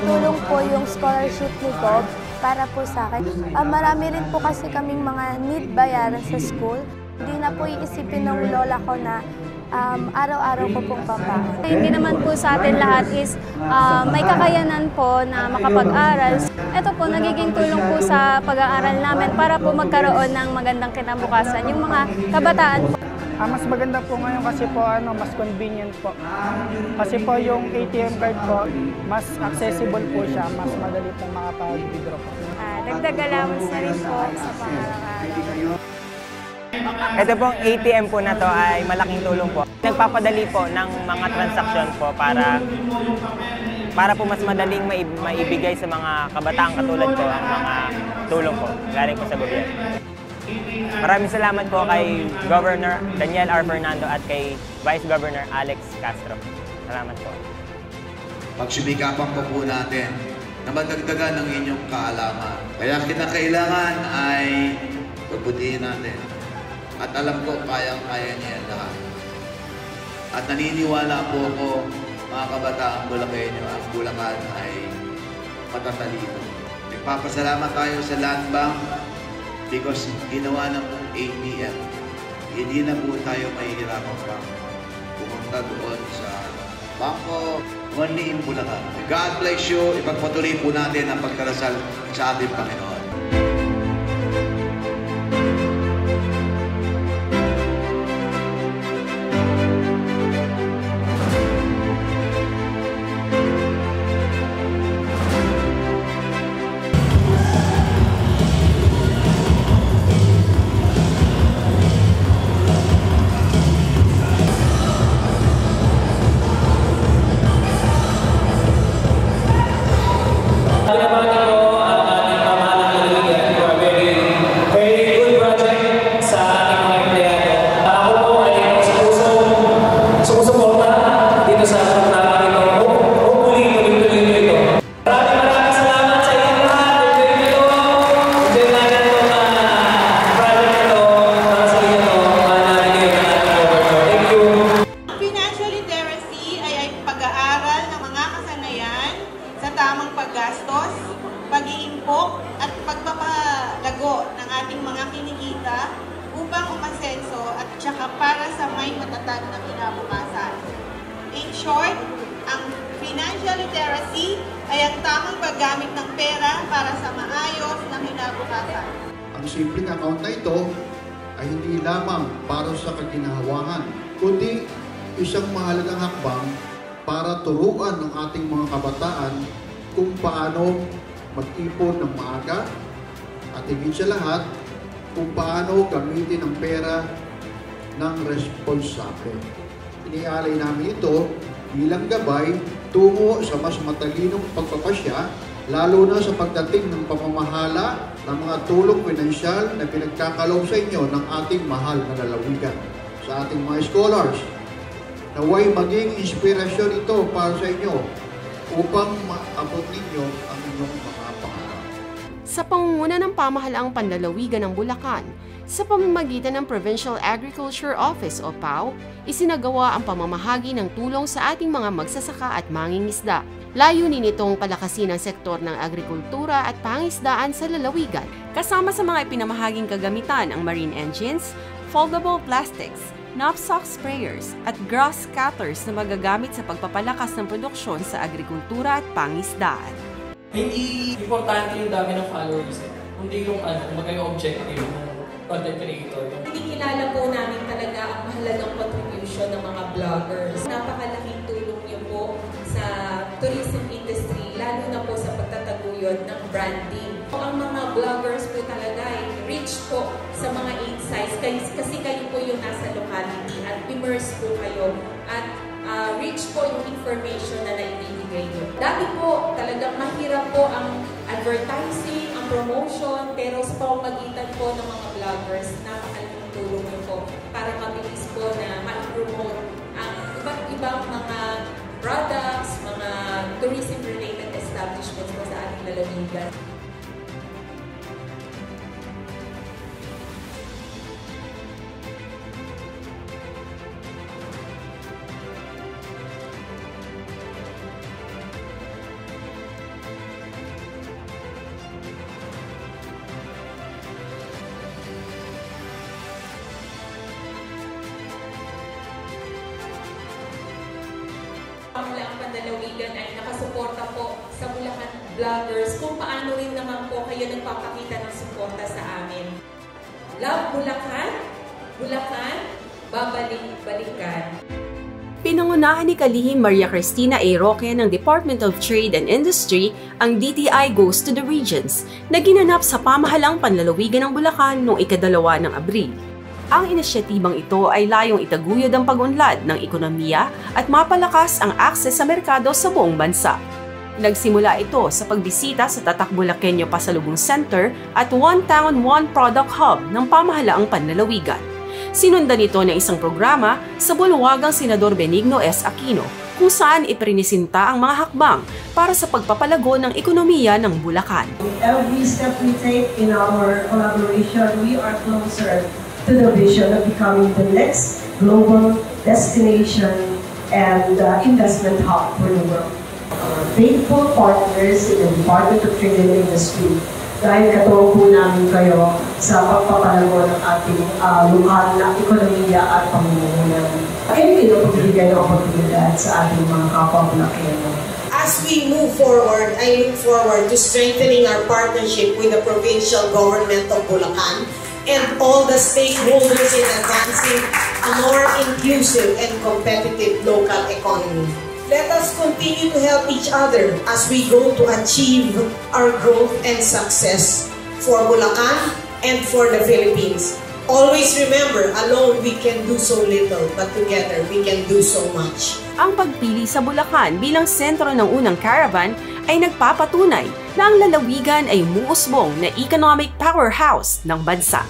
[SPEAKER 29] Tulong po yung scholarship ni Gov para po sa akin. Marami rin po kasi kaming mga need bayaran sa school. Hindi na po iisipin ng lola ko na araw-araw ko pong papahan. Hindi naman po sa atin lahat is may kakayanan po na makapag-aral. Ito po, nagiging tulong po sa pag-aaral namin para po magkaroon ng magandang kinabukasan yung mga kabataan po.
[SPEAKER 5] Mas maganda po ngayon kasi po mas convenient po. Kasi po yung ATM card po, mas accessible po siya, mas madali pong makapag-withdraw po.
[SPEAKER 29] Dagdag allowance na rin po sa pang-araw-araw.
[SPEAKER 6] Ito pong ATM po na to ay malaking tulong po. Nagpapadali po ng mga transaksyon po para po mas madaling maibigay sa mga kabataang katulad ko ang mga tulong po galing po sa gobyerno. Maraming salamat po kay Governor Daniel R. Fernando at kay Vice Governor Alex Castro. Salamat po.
[SPEAKER 25] Pagsumikapan po natin na madagdagan ng inyong kaalaman. Kaya kinakailangan ay pagbutihin natin. At alam ko, kayang-kaya niya lahat. At naniniwala po ako, mga kabataang Bulakenyo, ang Bulacan ay matatalino. Nagpapasalamat tayo sa Land Bank because ginawa ng ATM. Hindi na po tayo mahihirapan pa pumunta doon sa bangko, only in Bulacan. God bless you. Ipagpatuloy po natin ang pagdarasal sa ating Panginoon.
[SPEAKER 24] Pinabati ko ang ating pamahalaan
[SPEAKER 7] para sa may matatag na kinabukasan. In short, ang financial literacy ay ang tamang paggamit ng pera para sa maayos na kinabukasan.
[SPEAKER 19] Ang simpleng account na ito ay hindi lamang para sa kaginhawahan, kundi isang mahalagang hakbang para turuan ng ating mga kabataan kung paano mag-ipon ng maaga at higit sa lahat, kung paano gamitin ang pera ng responsable. Inialay namin ito bilang gabay tungo sa mas matalinong pagpapasya, lalo na sa pagdating ng pamamahala ng mga tulong pinansyal na pinagkakaloob sa inyo ng ating mahal na lalawigan. Sa ating mga scholars, naway maging inspirasyon ito para sa inyo upang maabot ninyo ang inyong mga pangarap.
[SPEAKER 9] Sa pangunguna ng Pamahalaang Panlalawigan ng Bulacan, sa pamamagitan ng Provincial Agriculture Office o PAO, isinagawa ang pamamahagi ng tulong sa ating mga magsasaka at mangingisda. Layunin nitong palakasin ang sektor ng agrikultura at pangisdaan sa lalawigan, kasama sa mga ipinamahaging kagamitan ang marine engines, foldable plastics, knapsack sprayers at grass cutters na magagamit sa pagpapalakas ng produksyon sa agrikultura at pangisdaan.
[SPEAKER 24] Hindi importante yung dami ng followers, kundi yung yung objective ng content creator.
[SPEAKER 1] Hindi kilala po namin talaga ang mahalagang contribution ng mga vloggers. Napakalaking tulong niyo po sa tourism industry, lalo na po sa pagtataguyod ng branding. Ang mga vloggers po talaga ay rich po sa mga insights kasi kayo po yung nasa locality at immerse po kayo at rich po yung information na naibibigay nyo. Dati po, talagang mahirap po ang advertising, ang promotion, pero sa pamamagitan po ng mga vloggers, napakalaking tulong nyo po para mabilis po na ma-promote ang iba't ibang mga products, mga tourism-related establishments po sa ating lalawigan. Pamahalaang Panlalawigan ay nakasuporta po sa Bulacan Vloggers kung paano rin naman po kayo nagpapakita ng suporta sa amin. Love Bulacan, Bulacan, babalik-balikan.
[SPEAKER 9] Pinangunahan ni Kalihim Maria Cristina A. Roque ng Department of Trade and Industry ang DTI Goes to the Regions na ginanap sa Pamahalaang Panlalawigan ng Bulacan noong ika-2 ng Abril. Ang inisyatibang ito ay layong itaguyod ang pag-unlad ng ekonomiya at mapalakas ang akses sa merkado sa buong bansa. Nagsimula ito sa pagbisita sa Tatak Bulakenyo Pasalubong Center at One Town, One Product Hub ng Pamahalaang Panlalawigan. Sinundan ito ng isang programa sa bulwagang Senador Benigno S. Aquino kung saan iprinisinta ang mga hakbang para sa pagpapalago ng ekonomiya ng Bulacan.
[SPEAKER 22] Every step we take in our collaboration, we are closer to the vision of becoming the next global destination and investment hub for the world. Faithful partners in the Department of Trade and Industry, dahil katuwa po namin kayo sa pagpapalago ng ating lokal na ekonomiya at pamumuhunan. Kayo pinagbibigay ng oportunidad sa ating mga kapwa Bulakenyo.
[SPEAKER 10] As we move forward, I look forward to strengthening our partnership with the provincial government of Bulacan and all the stakeholders in advancing a more inclusive and competitive local economy. Let us continue to help each other as we go to achieve our growth and success for Bulacan and for the Philippines. Always remember, alone we can do so little, but together we can do so much.
[SPEAKER 9] Ang pagpili sa Bulacan bilang sentro ng unang caravan ay nagpapatunay na ang lalawigan ay umuusbong na economic powerhouse ng bansa.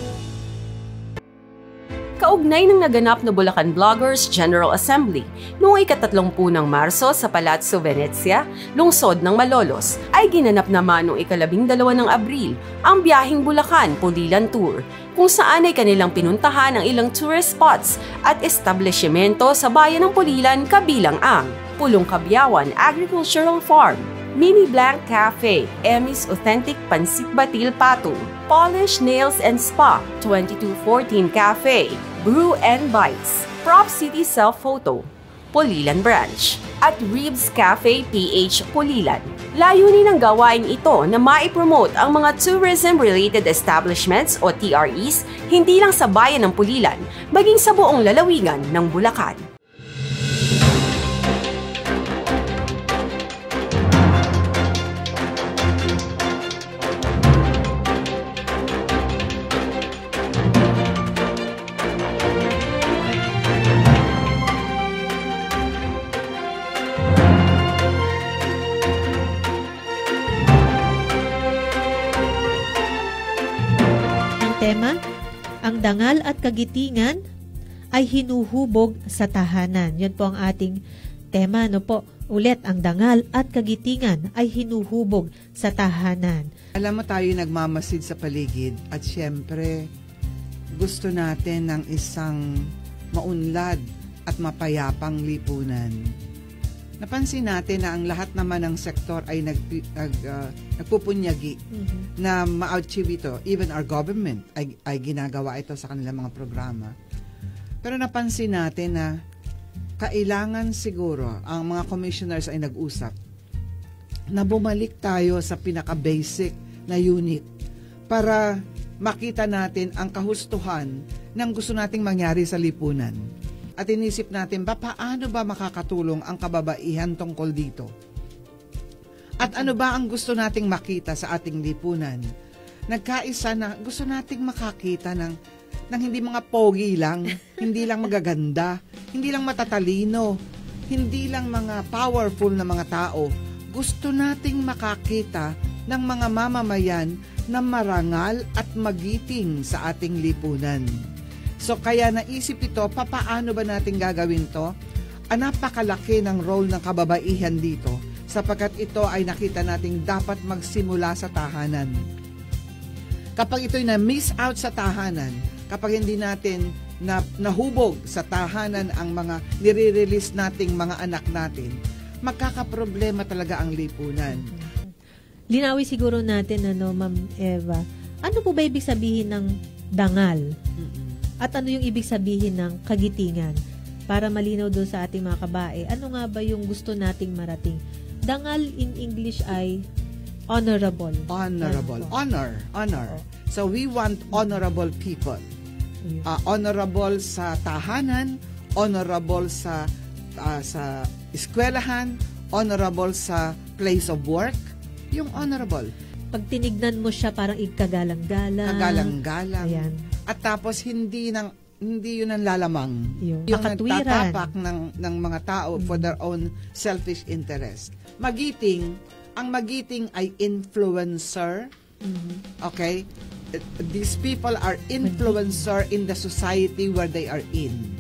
[SPEAKER 9] Kaugnay ng naganap na Bulacan Vloggers General Assembly noong ika-30 ng Marso sa Palazzo Venezia, lungsod ng Malolos, ay ginanap naman noong ika-12 ng Abril ang Biyaheng Bulacan Pulilan Tour, kung saan ay kanilang pinuntahan ang ilang tourist spots at establishmento sa bayan ng Pulilan kabilang ang Pulong Kabyawan Agricultural Farm, Mini Blanc Cafe, Emmy's Authentic Pansit Batil Patung, Polish Nails and Spa, 2214 Cafe, Brew and Bites, Prop City Self-Photo, Pulilan Branch, at Ribs Cafe PH Pulilan. Layunin ng gawain ito na maipromote ang mga tourism-related establishments o TREs hindi lang sa bayan ng Pulilan, maging sa buong lalawigan ng Bulacan.
[SPEAKER 2] Tema, ang dangal at kagitingan ay hinuhubog sa tahanan. Yun po ang ating tema, no po. Ulit, ang dangal at kagitingan ay hinuhubog sa tahanan.
[SPEAKER 23] Alam mo, tayo nagmamasid sa paligid at syempre gusto natin ng isang maunlad at mapayapang lipunan. Napansin natin na ang lahat naman ng sektor ay nagpupunyagi na ma-achieve ito. Even our government ay ginagawa ito sa kanilang mga programa. Pero napansin natin na kailangan siguro ang mga commissioners ay nag-usap na bumalik tayo sa pinaka-basic na unit para makita natin ang kahustuhan ng gusto nating mangyari sa lipunan. At inisip natin, paano ba makakatulong ang kababaihan tungkol dito? At ano ba ang gusto nating makita sa ating lipunan? Nagkaisa na gusto nating makakita ng hindi mga pogi lang, hindi lang magaganda, hindi lang matatalino, hindi lang mga powerful na mga tao. Gusto nating makakita ng mga mamamayan na marangal at magiting sa ating lipunan. So kaya naisip ito, paano ba natin gagawin to? Napakalaki ng role ng kababaihan dito sapagkat ito ay nakita nating dapat magsimula sa tahanan. Kapag ito'y na-miss out sa tahanan, kapag hindi natin nahubog sa tahanan ang mga nire-release nating mga anak natin, magkakaproblema talaga ang lipunan.
[SPEAKER 2] Linawi siguro natin, Ma'am Eva, ano po ba ibig sabihin ng dangal? At ano yung ibig sabihin ng kagitingan? Para malinaw doon sa ating mga kabae, ano nga ba yung gusto nating marating? Dangal in English ay honorable.
[SPEAKER 23] Honorable. Honor. So we want honorable people. Honorable sa tahanan, honorable sa eskwelahan, honorable sa place of work. Yung honorable.
[SPEAKER 2] Pag tinignan mo siya, parang ikagalang-galang.
[SPEAKER 23] Kagalang-galang.
[SPEAKER 2] Ayan.
[SPEAKER 23] At tapos hindi yun ang lalamang.
[SPEAKER 2] Yung
[SPEAKER 23] nagtatapak ng mga tao for their own selfish interest. Ang magiting ay influencer. Okay? These people are influencer in the society where they are in.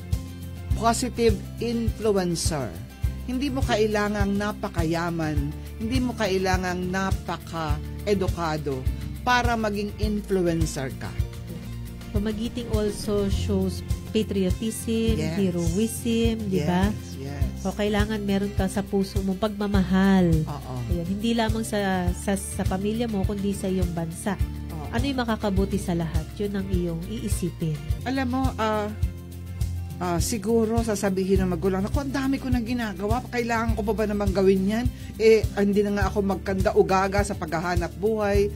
[SPEAKER 23] Positive influencer. Hindi mo kailangang napakayaman, hindi mo kailangang napaka-edukado para maging influencer ka.
[SPEAKER 2] Pamagiting also shows patriotism, heroism, di ba?
[SPEAKER 23] Yes.
[SPEAKER 2] So, kailangan meron ka sa puso mong pagmamahal. Ayan, hindi lamang sa pamilya mo, kundi sa iyong bansa. Ano yung makakabuti sa lahat? Yun ang iyong iisipin.
[SPEAKER 23] Alam mo, siguro sasabihin ng magulang, naku, ang dami ko nang ginagawa, kailangan ko pa ba namang gawin yan? Hindi na nga ako magkanda-ugaga sa paghahanap buhay,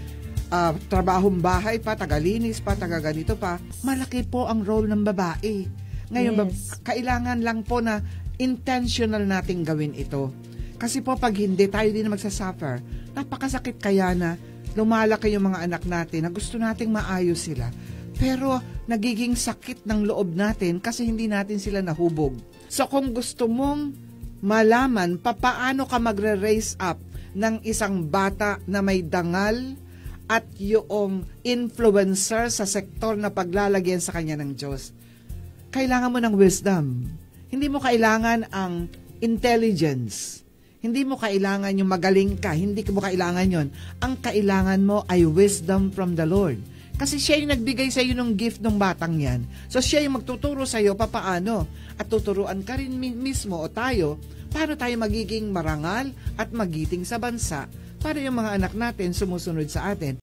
[SPEAKER 23] trabahong bahay pa, tagalinis pa, tagaganito pa. Malaki po ang role ng babae. Ngayon, kailangan lang po na intentional nating gawin ito. Kasi po pag hindi, tayo din na magsasuffer. Napakasakit kaya na lumalaki yung mga anak natin na gusto nating maayos sila. Pero nagiging sakit ng loob natin kasi hindi natin sila nahubog. So kung gusto mong malaman paano ka magre-raise up ng isang bata na may dangal at yung influencer sa sektor na paglalagyan sa kanya ng Diyos, kailangan mo ng wisdom. Hindi mo kailangan ang intelligence. Hindi mo kailangan yung magaling ka. Hindi mo kailangan yon. Ang kailangan mo ay wisdom from the Lord. Kasi siya yung nagbigay sa iyo ng gift ng batang yan. So siya yung magtuturo sa iyo papaano. At tuturuan ka rin mismo o tayo, paano tayo magiging marangal at magiting sa bansa para yung mga anak natin sumusunod sa atin.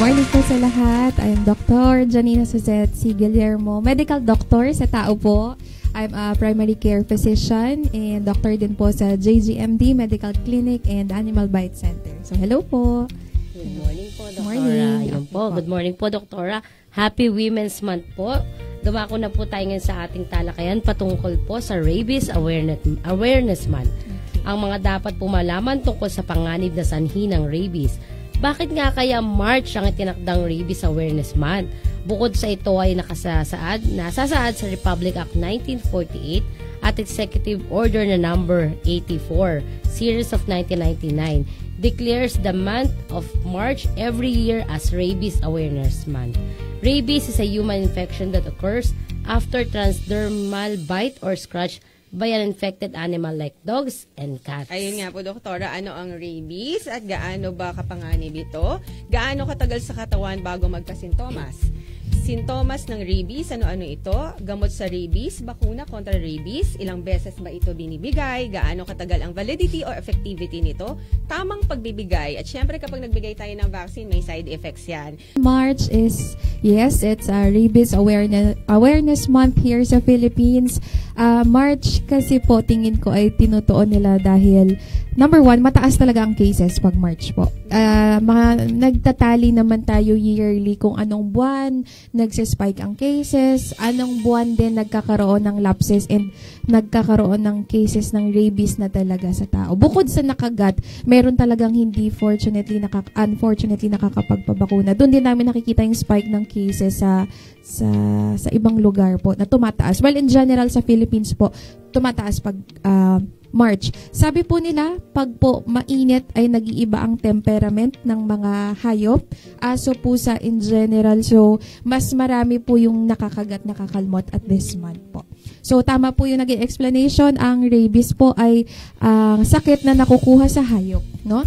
[SPEAKER 3] morning po sa lahat. I am Dr. Janina Suzette C. Guillermo, medical doctor sa tao po. I'm a primary care physician and doctor din po sa JGMD Medical Clinic and Animal Bite Center. So hello po.
[SPEAKER 11] Good morning po, Doktora.
[SPEAKER 3] Morning.
[SPEAKER 11] Yun po. Good morning po, Doktora. Happy Women's Month po. Dumako na po tayo ngayon sa ating talakayan patungkol po sa Rabies Awareness Month. Ang mga dapat po malaman tungkol sa panganib na sanhi ng rabies. Bakit nga kaya March ang itinakdang Rabies Awareness Month? Bukod sa ito ay nasasaad sa Republic Act 1948 at Executive Order na number 84, Series of 1999, declares the month of March every year as Rabies Awareness Month. Rabies is a human infection that occurs after transdermal bite or scratch by an infected animal like dogs and cats.
[SPEAKER 12] Ayun nga po, Doktora, ano ang rabies at gaano ba kapanganib ito? Gaano katagal sa katawan bago magkasintomas? Sintomas ng rabies, ano-ano ito? Gamot sa rabies, bakuna kontra rabies, ilang beses ba ito binibigay? Gaano katagal ang validity or effectivity nito? Tamang pagbibigay. At syempre kapag nagbigay tayo ng vaccine, may side effects yan.
[SPEAKER 3] March is, yes, it's a Rabies Awareness Month here sa Philippines. March kasi po tingin ko ay tinutuon nila dahil number one, mataas talaga ang cases pag March po. Nagtatali naman tayo yearly kung anong buwan nagsispike ang cases, anong buwan din nagkakaroon ng lapses and nagkakaroon ng cases ng rabies na talaga sa tao. Bukod sa nakagat, meron talagang hindi unfortunately nakakapagpabakuna. Doon din namin nakikita yung spike ng cases sa ibang lugar po na tumataas. Well, in general sa Philippines po, tumataas pag March. Sabi po nila, pag po mainit ay nag-iiba ang temperament ng mga hayop, aso, pusa in general. So, mas marami po yung nakakalmot at this month po. So, tama po yung naging explanation. Ang rabies po ay sakit na nakukuha sa hayop, no?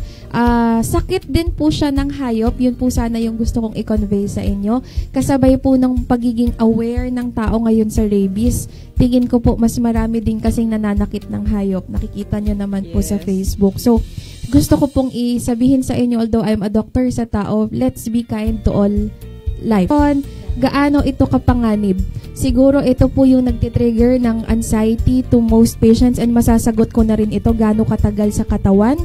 [SPEAKER 3] Sakit din po siya ng hayop. Yun po sana yung gusto kong i-convey sa inyo. Kasabay po ng pagiging aware ng tao ngayon sa rabies. Tingin ko po mas marami din kasing nananakit ng hayop. Nakikita nyo naman po sa Facebook. So, gusto ko pong isabihin sa inyo, although I'm a doctor sa tao, let's be kind to all life. Gaano ito kapanganib? Siguro ito po yung nagtitrigger ng anxiety to most patients and masasagot ko na rin ito gaano katagal sa katawan.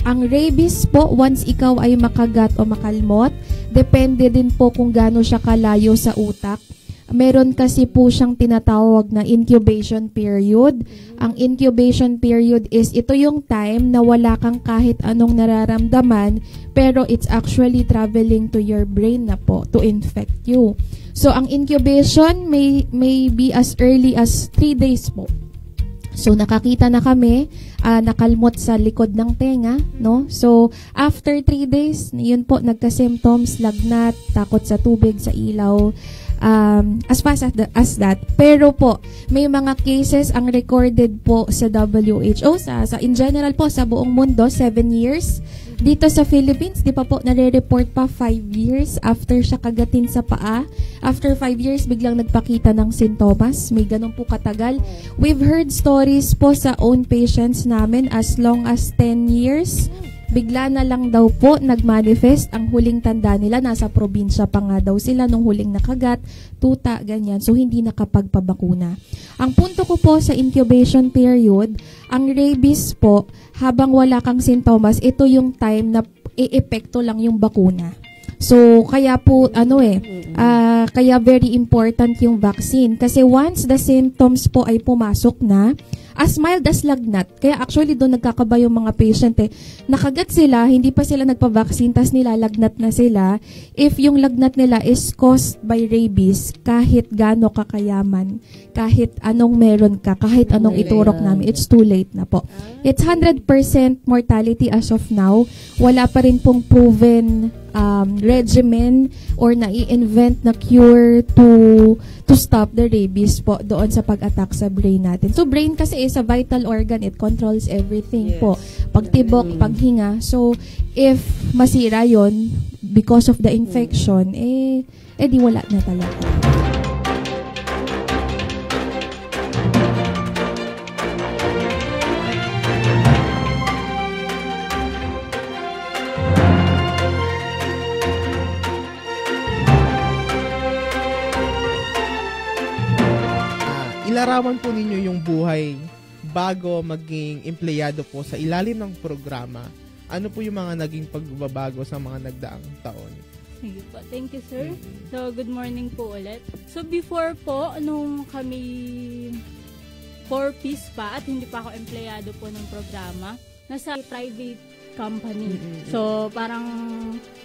[SPEAKER 3] Ang rabies po, once ikaw ay makagat o makalmot, depende din po kung gaano siya kalayo sa utak. Meron kasi po siyang tinatawag na incubation period. Ang incubation period is ito yung time na wala kang kahit anong nararamdaman pero it's actually traveling to your brain na po to infect you. So, ang incubation may be as early as 3 days po. So, nakakita na kami, nakalmot sa likod ng tenga, no? So, after 3 days, yun po, nagka-symptoms, lagnat, takot sa tubig, sa ilaw, as fast as that. Pero po, may mga cases ang recorded po sa WHO, in general po, sa buong mundo, 7 years. Dito sa Philippines, di pa po nare-report pa 5 years after siya kagatin sa paa. After 5 years, biglang nagpakita ng sintomas. May ganun po katagal. We've heard stories po sa own patients namin as long as 10 years. Bigla na lang daw po nagmanifest. Ang huling tanda nila, nasa probinsya pa nga daw sila nung huling nakagat, tuta, ganyan. So, hindi nakapagpabakuna. Ang punto ko po sa incubation period, ang rabies po, habang wala kang sintomas, ito yung time na i-epekto lang yung bakuna. So, kaya po, kaya very important yung vaccine. Kasi once the symptoms po ay pumasok na, as mild as lagnat. Kaya actually doon nagkakaba yung mga patient nakagat sila, hindi pa sila nagpa-vaccine, tas nilalagnat na sila. If yung lagnat nila is caused by rabies, kahit gaano kakayaman, kahit anong meron ka, kahit anong iturok namin, it's too late na po. It's 100% mortality as of now. Wala pa rin pong proven regimen or na-i-invent na cure to stop the rabies po doon sa pag-attack sa brain natin. So, brain kasi is a vital organ. It controls everything po. Pagtibok, paghinga. So, if masira yon because of the infection, di wala na talaga.
[SPEAKER 8] ilarawan po ninyo yung buhay bago maging empleyado po sa ilalim ng programa. Ano po yung mga naging pagbabago sa mga nagdaang taon?
[SPEAKER 13] Sige po. Thank you, sir. So, good morning po ulit. So, before po, nung kami 4Ps pa at hindi pa ako empleyado po ng programa, nasa private company. So, parang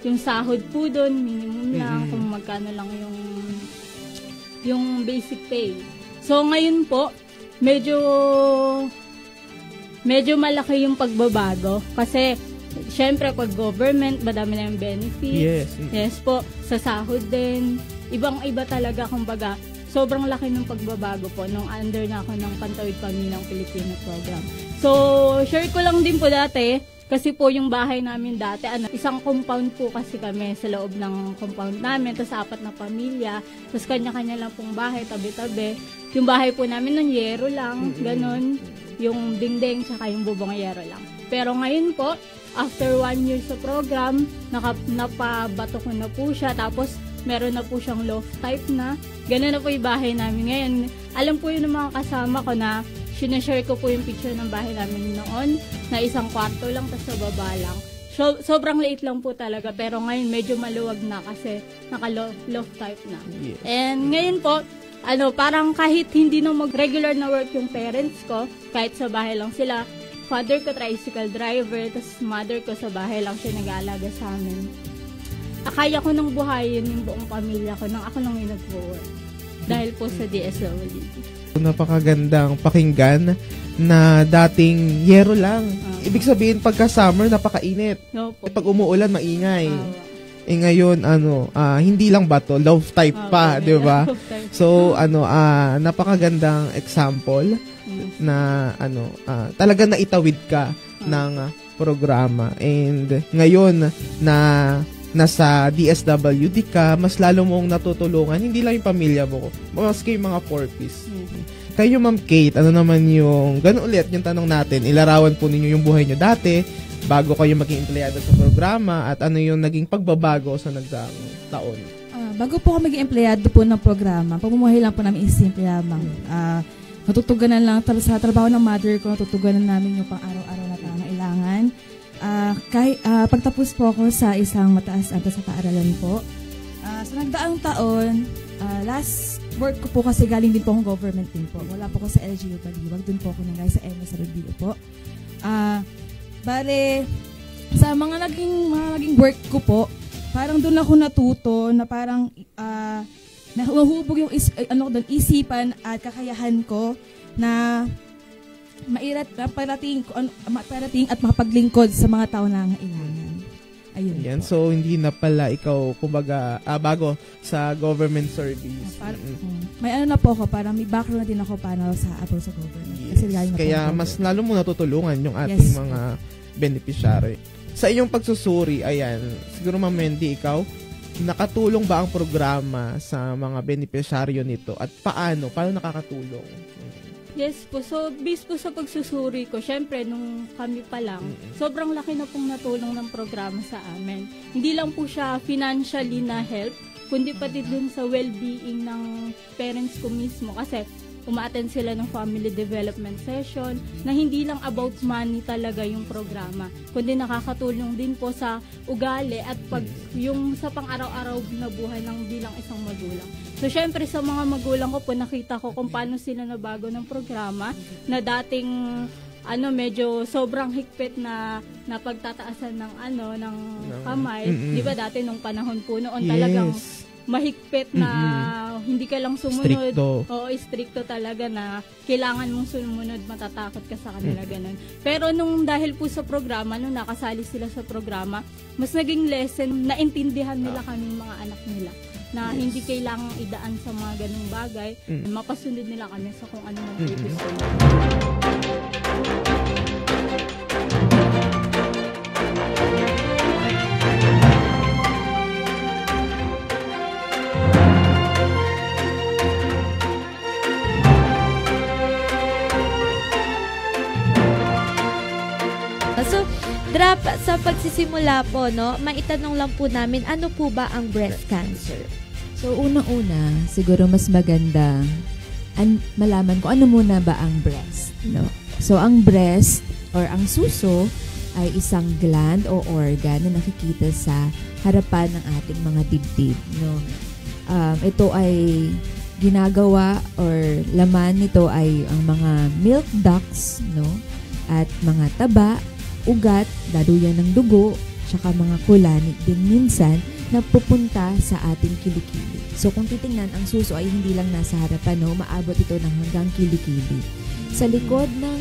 [SPEAKER 13] yung sahod po doon, minimum lang, kung magkano lang yung basic pay. So, ngayon po, medyo malaki yung pagbabago kasi syempre pag government, madami na yung benefits. Yes po, sa sahod din. Ibang-iba talaga, kumbaga, sobrang laki ng pagbabago po nung under na ako ng Pantawid Pamilyang Pilipino program. So, share ko lang din po dati, kasi po yung bahay namin dati, isang compound po kasi kami sa loob ng compound namin, tapos 4 na pamilya, tapos kanya-kanya lang pong bahay, tabi-tabi. Yung bahay po namin ng yero lang, ganun, yung dingding, tsaka yung bubong yero lang. Pero ngayon po, after 1 year sa program, napabato ko na po siya, tapos meron na po siyang loft type na. Ganun na po yung bahay namin ngayon. Alam po yun ng mga kasama ko na sinashare ko po yung picture ng bahay namin noon na isang kwarto lang, tapos sa baba lang. Sobrang liit lang po talaga, pero ngayon medyo maluwag na kasi naka-loft type na. Yes. And ngayon po, parang kahit hindi na mag-regular na work yung parents ko, kahit sa bahay lang sila, father ko tricycle driver, tapos mother ko sa bahay lang siya nag-aalaga sa amin. Kaya ko nang buhayin yung buong pamilya ko nang ako lang yung nag-work. Dahil po sa DSWD.
[SPEAKER 8] Napakagandang pakinggan na dating yero lang. Ibig sabihin pagka summer napakainit. Pag umuulan maingay. Ngayon hindi lang bato, love type pa, 'di ba? So napakagandang example na talaga naitawid ka ng programa. And ngayon na nasa DSWD ka, mas lalo mong natutulungan, hindi lang yung pamilya mo, maski yung mga 4Ps. Kayo, Ma'am Kate, ano naman yung, ganun ulit yung tanong natin, ilarawan po ninyo yung buhay nyo dati, bago kayo maging empleyado sa programa, at ano yung naging pagbabago sa nagdaang taon?
[SPEAKER 14] Bago po ako maging empleyado po ng programa, pamumuhay lang po namin simple lamang. Natutuganan lang sa trabaho ng mother ko, natutuganan namin yung pang-araw-araw na pangailangan. Pagtapos po ako sa isang mataas sa paaralan po. Sa nagdaang taon, last work ko po kasi galing din po akong government din po. Wala po ako sa LGU Baliwag. Doon po ako nangay sa MS Rodeo po. Bale, sa mga naging work ko po, parang doon ako natuto na parang nahuhubog yung isipan at kakayahan ko na parating at makapaglingkod sa mga tao na nangailangan. Ayun.
[SPEAKER 8] Yan, so hindi na pala ikaw kumbaga bago sa government service.
[SPEAKER 14] May na po ako, parang may background na din ako para sa government.
[SPEAKER 8] Yes. Kasi kaya mas lalo mo natutulungan yung ating mga beneficiary. Sa iyong pagsusuri, ayan, siguro Ma'am Mendy, ikaw, nakatulong ba ang programa sa mga beneficiaryo nito at paano nakakatulong?
[SPEAKER 13] Yes po. So, based po sa pagsusuri ko, syempre, nung kami pa lang, sobrang laki na pong natulong ng programa sa amin. Hindi lang po siya financially na help, kundi pati dun sa well-being ng parents ko mismo. Kasi, uma-attend sila ng family development session na hindi lang about money talaga yung programa, kundi nakakatulong din po sa ugali at yung sa pang-araw-araw na buhay ng bilang isang magulang. So, syempre, sa mga magulang ko po, nakita ko kung paano sila nabago ng programa na dating medyo sobrang higpit na pagtataasan ng ng kamay. Di ba dati nung panahon po noon talagang mahigpit na hindi ka lang sumunod. Oo, stricto talaga na kailangan mong sumunod, matatakot ka sa kanila, ganun. Pero dahil po sa programa, nung nakasali sila sa programa, mas naging lesson, naintindihan nila kaming mga anak nila na hindi kailangang idaan sa mga ganung bagay, mapasunod nila kami sa kung ano man gusto nila.
[SPEAKER 15] So, Drop, sa pagsisimula po, maitanong lang po namin, ano po ba ang breast cancer?
[SPEAKER 3] So, unang-una, siguro mas maganda
[SPEAKER 4] malaman ko ano muna ba ang breast, no? So, ang breast or ang suso ay isang gland o organ na nakikita sa harapan ng ating mga dibdib, no? Ito ay ginagawa or laman nito ay ang mga milk ducts, no? At mga taba, ugat, daluyan ng dugo, tsaka mga kulani din minsan na pupunta sa ating kilikili. So kung titingnan, ang suso ay hindi lang nasa harapan, no? Maabot ito ng hanggang kilikili. Sa likod ng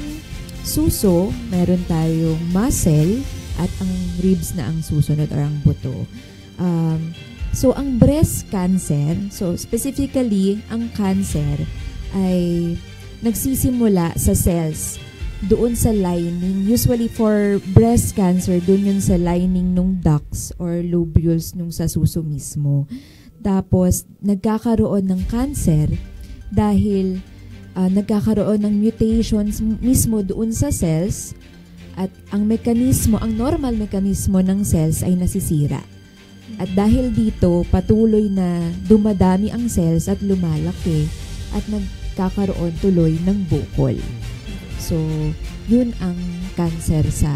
[SPEAKER 4] suso, meron tayong muscle at ang ribs na ang susunod or ang buto. So ang breast cancer, so specifically, ang cancer ay nagsisimula sa cells doon sa lining. Usually for breast cancer, doon yun sa lining ng ducts or lobules nung sa suso mismo. Tapos, nagkakaroon ng cancer dahil nagkakaroon ng mutations mismo doon sa cells at ang mekanismo, ang normal mekanismo ng cells ay nasisira. At dahil dito, patuloy na dumadami ang cells at lumalaki at nagkakaroon tuloy ng bukol. So, yun ang cancer sa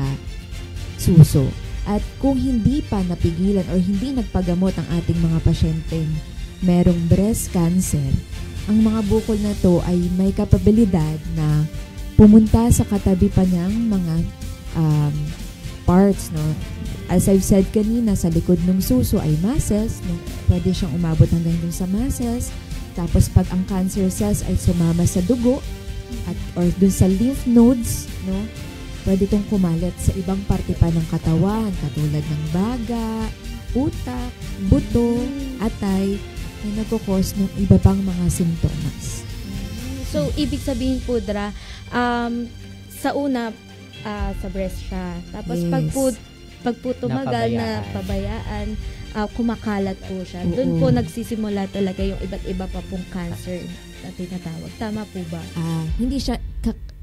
[SPEAKER 4] suso. At kung hindi pa napigilan or hindi nagpagamot ang ating mga pasyenteng merong breast cancer, ang mga bukol na to ay may kapabilidad na pumunta sa katabi pa niyang mga parts, no? As I've said kanina, sa likod ng suso ay muscles, no? Pwede siyang umabot hanggang dun sa muscles. Tapos pag ang cancer cells ay sumama sa dugo at or dun sa lymph nodes, no? Pwede itong kumalat sa ibang parte pa ng katawan, katulad ng baga, utak, buto, atay, na nagkukos ng iba pang mga simptomas.
[SPEAKER 15] So, ibig sabihin po, Dra, sa una, sa breast siya. Tapos,
[SPEAKER 4] Yes.
[SPEAKER 15] pag po tumagal na pabayaan, kumakalat po siya. Doon po nagsisimula talaga yung iba't iba pa pong cancer na tinatawag. Tama po ba?
[SPEAKER 4] Hindi siya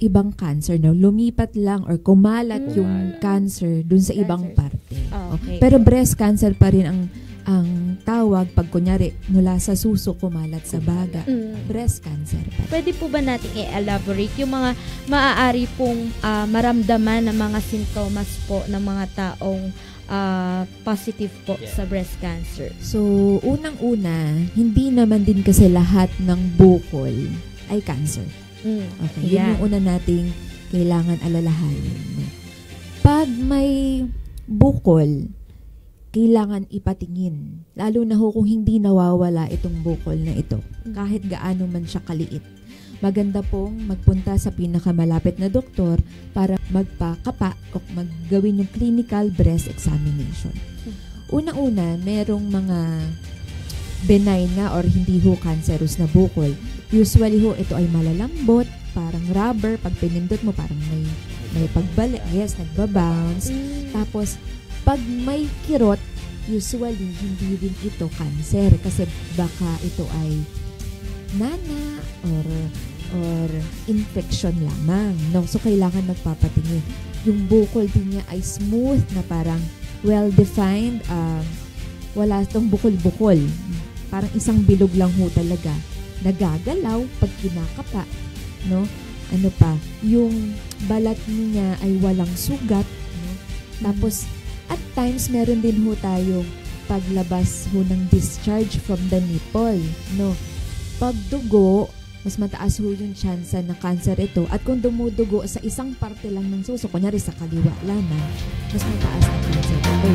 [SPEAKER 4] ibang cancer, no? Lumipat lang or kumalat yung cancer dun sa ibang parte.
[SPEAKER 15] Okay.
[SPEAKER 4] Pero breast cancer pa rin ang tawag pag kunyari mula sa suso kumalat sa baga. Breast cancer pa.
[SPEAKER 15] Pwede po ba natin i-elaborate yung mga maaari pong maramdaman ng mga sintomas po ng mga taong positive po sa breast cancer?
[SPEAKER 4] So, unang-una, hindi naman din kasi lahat ng bukol ay cancer. Okay, yun yung una nating kailangan alalahanin. No? Pag may bukol, kailangan ipatingin. Lalo na kung hindi nawawala itong bukol na ito. Kahit gaano man siya kaliit. Maganda pong magpunta sa pinakamalapit na doktor para magpakapa o maggawin yung clinical breast examination. Una-una, merong mga benign nga or hindi ho cancerous na bukol. Usually ho, ito ay malalambot, parang rubber. Pag pinindot mo, parang may pagbalik. Yes, nagbabounce. Tapos, pag may kirot, usually hindi din ito cancer kasi baka ito ay nana or infection lamang. No? So, kailangan nagpapatingin. Yung bukol din niya ay smooth na parang well-defined. Wala itong bukol-bukol. Parang isang bilog lang ho talaga. Nagagalaw pag kinakapa. No? Ano pa? Yung balat niya ay walang sugat. No? Tapos, at times, meron din ho tayong paglabas ho ng discharge from the nipple. No? Pag dugo, mas mataas ho yung chance na cancer ito. At kung dumudugo sa isang parte lang ng suso, kunyari sa kaliwa lamang, mas mataas na cancer ito.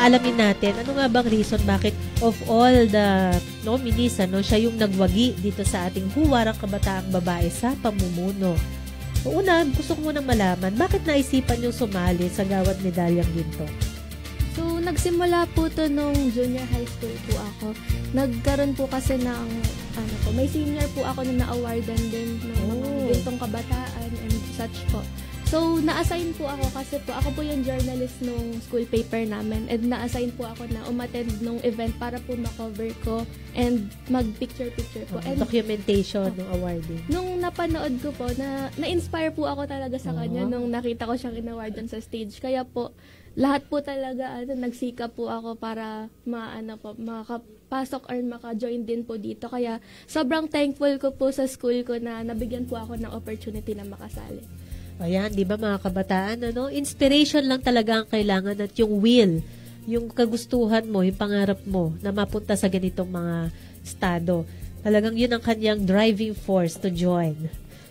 [SPEAKER 2] alamin natin, ano nga bang reason bakit of all the nominees, siya yung nagwagi dito sa ating Huwarang Kabataang Babae sa Pamumuno. Una, gusto ko munang malaman, bakit naisipan yung sumali sa Gawad Medalyang Ginto?
[SPEAKER 15] So, nagsimula po to nung junior high school po ako. Nagkaroon po kasi ng, may senior po ako na na-awardan din ng mga gintong kabataan and such po. So, na-assign po ako kasi po, ako po yung journalist nung school paper namin and na-assign po ako na umattend nung event para po ma-cover ko and mag-picture-picture po. And
[SPEAKER 2] documentation ng awarding.
[SPEAKER 15] Nung napanood ko po, na-inspire po ako talaga sa kanya nung nakita ko siyang in-awardan sa stage. Kaya po, lahat po talaga, nagsikap po ako para makapasok or maka-join din po dito. Kaya, sobrang thankful ko po sa school ko na nabigyan po ako ng opportunity na makasali.
[SPEAKER 2] Ayan, di ba mga kabataan, inspiration lang talaga ang kailangan at yung will, yung kagustuhan mo, yung pangarap mo na mapunta sa ganitong mga estado. Talagang yun ang kanyang driving force to join.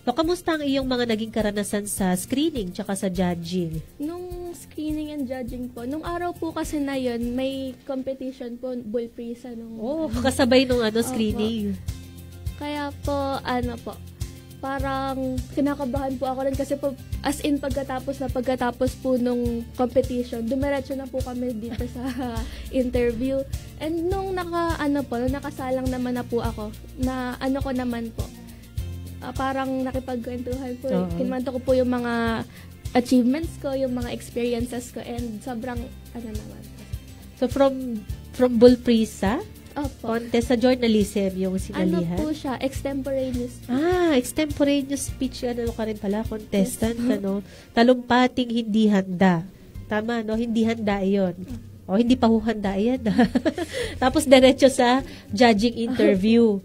[SPEAKER 2] So, kamusta ang iyong mga naging karanasan sa screening tsaka sa judging?
[SPEAKER 15] Nung screening and judging po, nung araw po kasi na yun, may competition po, bullprisa nung...
[SPEAKER 2] kasabay nung screening.
[SPEAKER 15] Kaya po, parang kinakabahan po ako rin kasi po, as in pagkatapos po nung competition, dumiretso na po kami dito sa interview. And nung nakasalang naman na po ako, na ko naman po, parang nakipagkwentuhan po. Kinmanto ko po yung mga achievements ko, yung mga experiences ko, and sobrang naman.
[SPEAKER 2] So from Bullprisa?
[SPEAKER 15] Opo.
[SPEAKER 2] Contest sa journalism yung sinalihan?
[SPEAKER 15] Po siya? Extemporaneous speech.
[SPEAKER 2] Extemporaneous speech. Ka rin pala, contestant, talumpating hindi handa. Tama, Hindi handa iyon. Hindi pa handa yan. Tapos, diretso sa judging interview.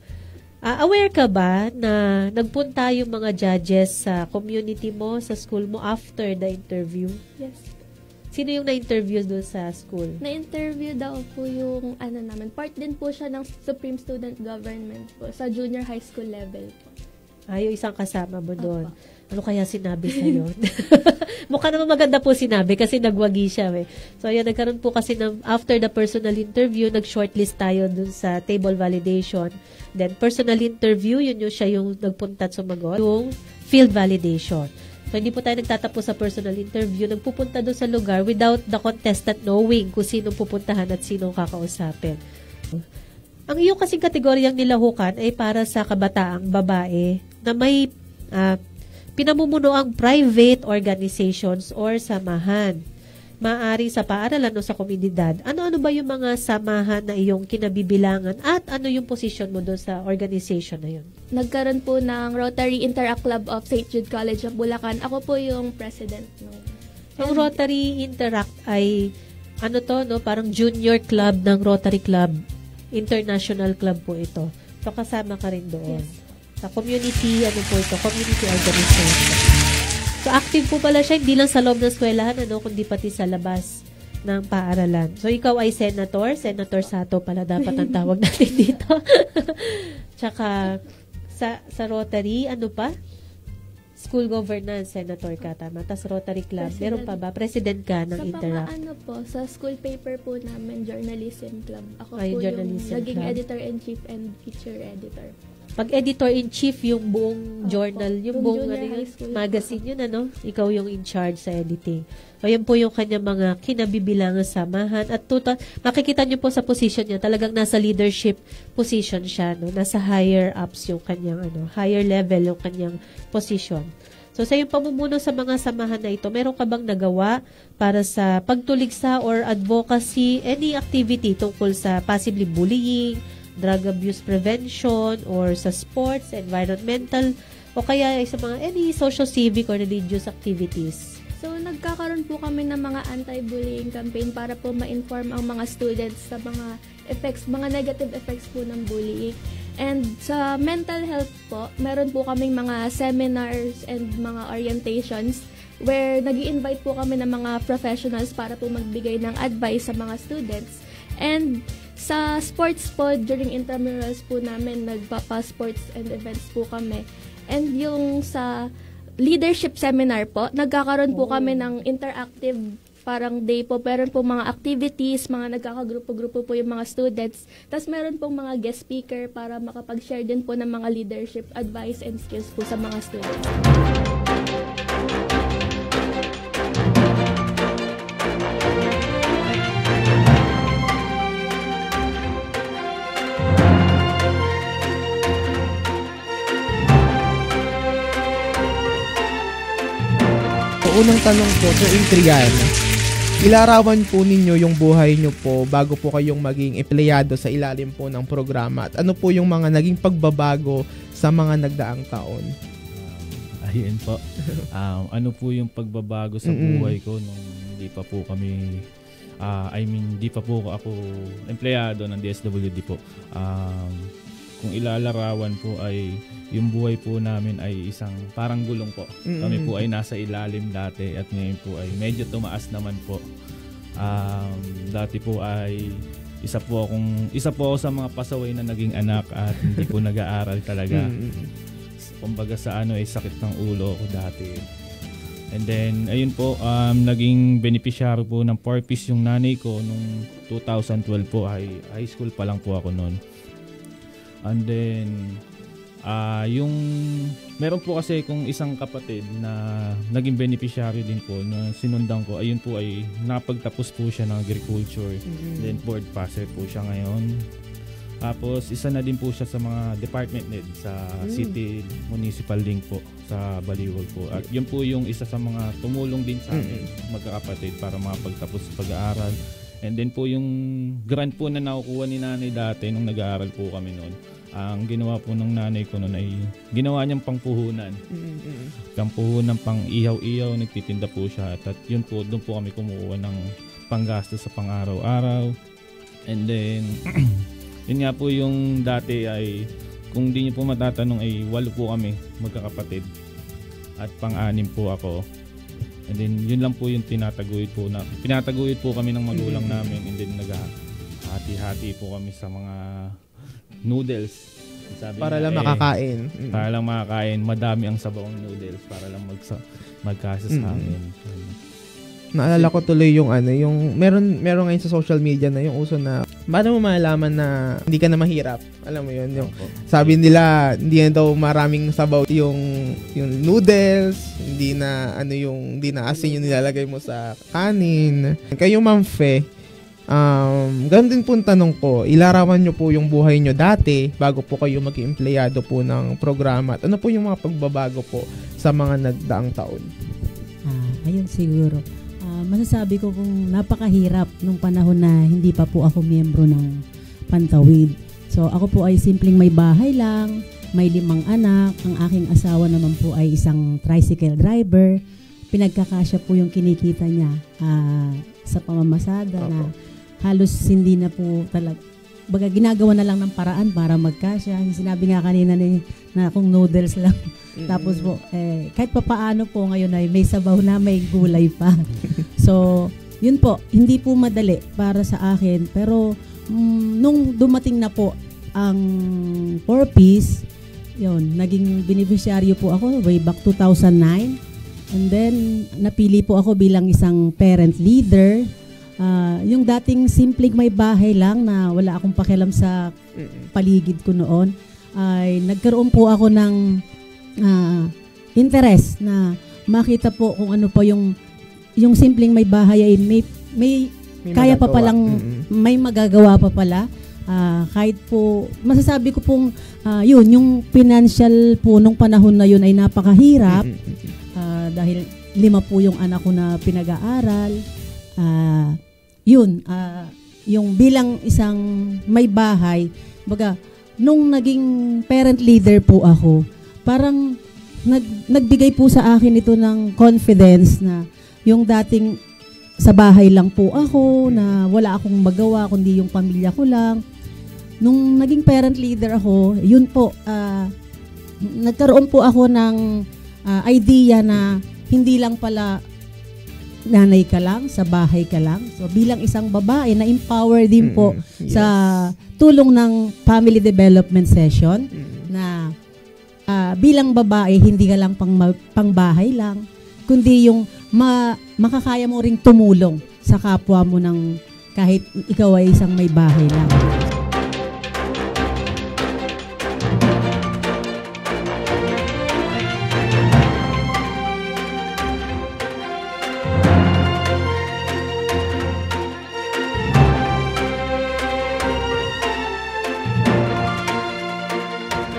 [SPEAKER 2] Aware ka ba na nagpunta yung mga judges sa community mo, sa school mo, after the interview?
[SPEAKER 15] Yes.
[SPEAKER 2] Sino yung na-interview doon sa school?
[SPEAKER 15] Na-interview daw po yung namin. Part din po siya ng Supreme Student Government po sa junior high school level po.
[SPEAKER 2] Yung isang kasama mo doon. Ano kaya sinabi sa'yo? Mukha naman maganda po sinabi kasi nagwagi siya. So, nagkaroon po kasi after the personal interview, nag-shortlist tayo doon sa table validation. Then, personal interview, yun siya yung nagpunta at sumagot. Yung field validation. So, hindi po tayo nagtatapos sa personal interview. Nagpupunta doon sa lugar without the contestant knowing kung sinong pupuntahan at sinong kakausapin. Ang iyong kasing kategoryang nilahukan ay para sa kabataang babae na may pinamumuno ang private organizations or samahan. Maaari sa paaralan o sa komunidad. Ano-ano ba yung mga samahan na iyong kinabibilangan at ano yung posisyon mo doon sa organization na yun?
[SPEAKER 15] Nagkaroon po ng Rotary Interact Club of St. Jude College of Bulacan. Ako po yung president.
[SPEAKER 2] Ang Rotary Interact ay parang junior club ng Rotary Club. International club po ito. So kasama ka rin doon.
[SPEAKER 15] Yes.
[SPEAKER 2] Sa community, community organization. So, active po pala siya, hindi lang sa loob ng eskwelahan, kundi pati sa labas ng paaralan. So, ikaw ay senator Sato pala dapat ang tawag natin dito. Tsaka, sa Rotary, School governance, senator ka, tama. Tapos Rotary Club, meron pa ba? President ka ng Interact?
[SPEAKER 15] Sa school paper po namin, Journalism Club. Ako po yung naging editor-in-chief and feature editor.
[SPEAKER 2] Pag editor-in-chief, yung buong journal, yung buong magazine yun, ikaw yung in charge sa editing. So, yan po yung kanyang mga kinabibilangan samahan. At makikita nyo po sa position niya, talagang nasa leadership position siya, nasa higher ups yung kanyang, higher level yung kanyang position. So, sa yung pamumuno sa mga samahan na ito, meron ka bang nagawa para sa pagtuligsa or advocacy, any activity tungkol sa possibly bullying, drug abuse prevention, or sa sports, environmental, o kaya sa mga any social, civic, or religious activities?
[SPEAKER 15] So, nagkakaroon po kami ng mga anti-bullying campaign para po ma-inform ang mga students sa mga effects, mga negative effects po ng bullying. And sa mental health po, meron po kaming mga seminars and mga orientations where nag-i-invite po kami ng mga professionals para po magbigay ng advice sa mga students. And sa sports po, during intramurals po namin, nagpapa-sports and events po kami. And yung sa leadership seminar po, nagkakaroon po kami ng interactive parang day po. Meron po mga activities, mga nagkakagrupo-grupo po yung mga students. Tapos meron pong mga guest speaker para makapag-share din po ng mga leadership advice and skills po sa mga students.
[SPEAKER 8] Unang tanong po, Sir Intrigan, ilarawan po ninyo yung buhay nyo po bago po kayong maging empleyado sa ilalim po ng programa. At ano po yung mga naging pagbabago sa mga nagdaang taon?
[SPEAKER 5] Ayun po. Ano po yung pagbabago sa buhay ko nung hindi pa po kami, di pa po ako empleyado ng DSWD po. Kung ilalarawan po ay yung buhay po namin ay isang parang gulong po. Kami po ay nasa ilalim dati at ngayon po ay medyo tumaas naman po. Dati po ay isa po ako sa mga pasaway na naging anak at hindi po nag-aaral talaga. Kumbaga sa ay sakit ng ulo ko dati. And then ayun po, naging beneficiary po ng 4Ps yung nanay ko nung 2012 po, high school pa lang po ako noon. And then meron po kasi kung isang kapatid na naging beneficiary din po na sinundan ko, ayun po ay napagtapos po siya ng agriculture. Then board passer po siya ngayon. Tapos isa na din po siya sa mga department head sa City Municipal Link po sa Baliwag po. At yun po yung isa sa mga tumulong din sa amin magkakapatid para makapagtapos sa pag-aaral. And then po yung grant po na nakukuha ni nanay dati nung nag-aaral po kami noon. Ang ginawa po ng nanay ko noon ay ginawa niyang pangpuhunan. Pangpuhunan, pang ihaw-ihaw, nagtitinda po siya. At yun po, doon po kami kumukuha ng panggastos sa pang-araw-araw. And then, yun nga po yung dati ay, kung di niyo po matatanong ay 8 po kami magkakapatid. At pang-6 po ako. And then, yun lang po yung pinataguyod po kami ng magulang namin. And then, naghahati-hati po kami sa mga noodles.
[SPEAKER 8] Para lang makakain.
[SPEAKER 5] Para lang makakain. Madami ang sabaw ng noodles para lang magkasa sa amin.
[SPEAKER 8] Naalala ko tuloy yung meron ngayon sa social media na yung uso na paano mo malalaman na hindi ka na mahirap. Alam mo yun, yung sabi nila hindi na daw maraming sabaw yung noodles, hindi na asin yung nilalagay mo sa kanin. Kayo, Ma'am Fe, ganun din po ang tanong ko, ilarawan nyo po yung buhay nyo dati bago po kayo maging empleyado po ng programa. At ano po yung mga pagbabago po sa mga nagdaang taon?
[SPEAKER 16] Ayun siguro. Masasabi ko kung napakahirap nung panahon na hindi pa po ako miyembro ng Pantawid. So ako po ay simpleng may bahay lang, may 5 anak, ang aking asawa naman po ay isang tricycle driver. Pinagkakasya po yung kinikita niya sa pamamasada na halos hindi na po talaga, ginagawa na lang ng paraan para magkasya. Sinabi nga kanina na kung noodles lang. Tapos po, kahit pa paano po ngayon ay may sabaw na, may gulay pa. So, yun po, hindi po madali para sa akin. Pero, nung dumating na po ang 4Ps, yun, naging beneficiaryo po ako way back 2009. And then, napili po ako bilang isang parent leader. Yung dating simpleng may bahay lang na wala akong pakialam sa paligid ko noon, ay nagkaroon po ako ng interest na makita po kung ano po yung simpleng may bahay ay may kaya pa palang may magagawa pa pala. Kahit po masasabi ko pong yun, yung financial po nung panahon na yun ay napakahirap dahil 5 po yung anak ko na pinag-aaral. Yung bilang isang may bahay, nung naging parent leader po ako, parang nagbigay po sa akin ito ng confidence na yung dating sa bahay lang po ako, na wala akong magawa kundi yung pamilya ko lang. Nung naging parent leader ako, yun po, nagkaroon po ako ng idea na hindi lang pala nanay ka lang, sa bahay ka lang. So bilang isang babae, na-empower din po sa tulong ng family development session na bilang babae, hindi ka lang pang bahay lang, kundi yung makakaya mo ring tumulong sa kapwa mo ng kahit ikaw ay isang may bahay lang.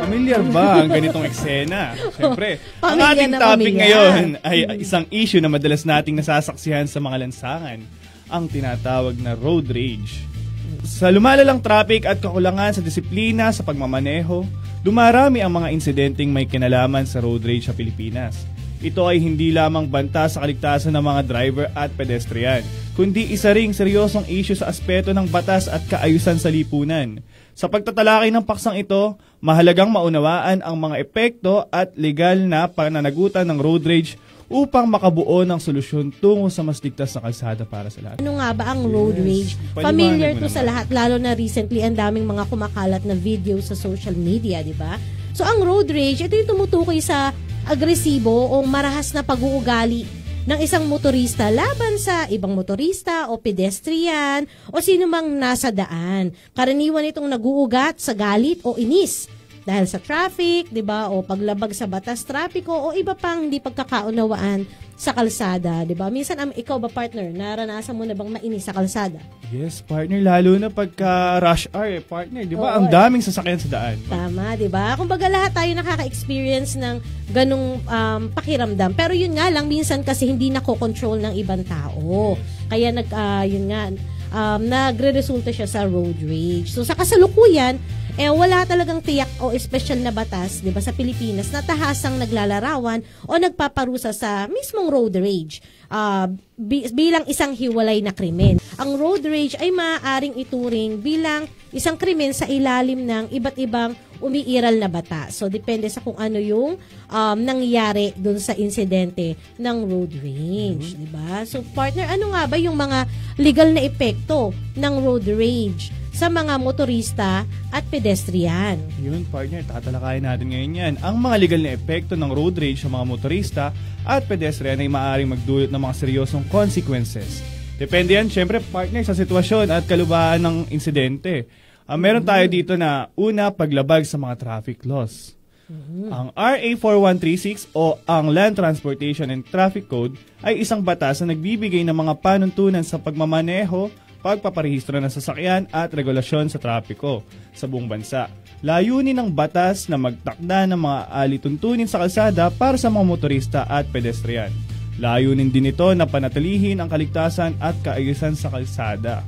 [SPEAKER 6] Familiar ba ang ganitong eksena? Siyempre, ang ating topic ngayon ay isang issue na madalas nating nasasaksihan sa mga lansangan, ang tinatawag na road rage. Sa lumalalang traffic at kakulangan sa disiplina sa pagmamaneho, dumarami ang mga insidenteng may kinalaman sa road rage sa Pilipinas. Ito ay hindi lamang banta sa kaligtasan ng mga driver at pedestrian, kundi isa ring seryosong issue sa aspeto ng batas at kaayusan sa lipunan. Sa pagtatalakay ng paksang ito, mahalagang maunawaan ang mga epekto at legal na pananagutan ng road rage upang makabuo ng solusyon tungo sa mas ligtas na kalsada para sa lahat.
[SPEAKER 17] Ano nga ba ang road rage? Familiar to sa lahat, lalo na recently ang daming mga kumakalat na video sa social media, di ba? So ang road rage, ito yung tumutukoy sa agresibo o marahas na pag-uugali ng isang motorista laban sa ibang motorista o pedestrian o sino mang nasa daan. Karaniwan itong naguugat sa galit o inis dahil sa traffic, 'di ba? O paglabag sa batas trapiko o iba pang hindi pagkakaunawaan sa kalsada, 'di ba? Minsan ikaw ba, partner, naranasan mo na bang mainis sa kalsada?
[SPEAKER 6] Yes, partner, lalo na pagka rush hour, partner, 'di ba? Ang daming sasakyan sa daan.
[SPEAKER 17] Tama, 'di ba? Kumbaga lahat tayo nakaka-experience ng ganung pakiramdam. Pero yun nga lang, minsan kasi hindi nako-control ng ibang tao. Kaya nagre-resulta siya sa road rage. So sa kasalukuyan, wala talagang tiyak o espesyal na batas, 'di ba, sa Pilipinas na tahasang naglalarawan o nagpaparusa sa mismong road rage bilang isang hiwalay na krimen. Ang road rage ay maaaring ituring bilang isang krimen sa ilalim ng iba't ibang umiiral na batas. So depende sa kung ano yung nangyari doon sa insidente ng road rage, 'di ba? So partner, ano nga ba yung mga legal na epekto ng road rage sa mga motorista at pedestrian?
[SPEAKER 6] Yun, partner, tatalakayin natin ngayon yan. Ang mga legal na epekto ng road rage sa mga motorista at pedestrian ay maaaring magdulot ng mga seryosong consequences. Depende yan, syempre, partner, sa sitwasyon at kalubaan ng insidente. Meron tayo dito na una, paglabag sa mga traffic laws. Ang RA 4136 o ang Land Transportation and Traffic Code ay isang batas na nagbibigay ng mga panuntunan sa pagmamaneho, pagpaparehistro ng sasakyan at regulasyon sa trapiko sa buong bansa. Layunin ng batas na magtakda ng mga alituntunin sa kalsada para sa mga motorista at pedestrian. Layunin din ito na panatilihin ang kaligtasan at kaayusan sa kalsada.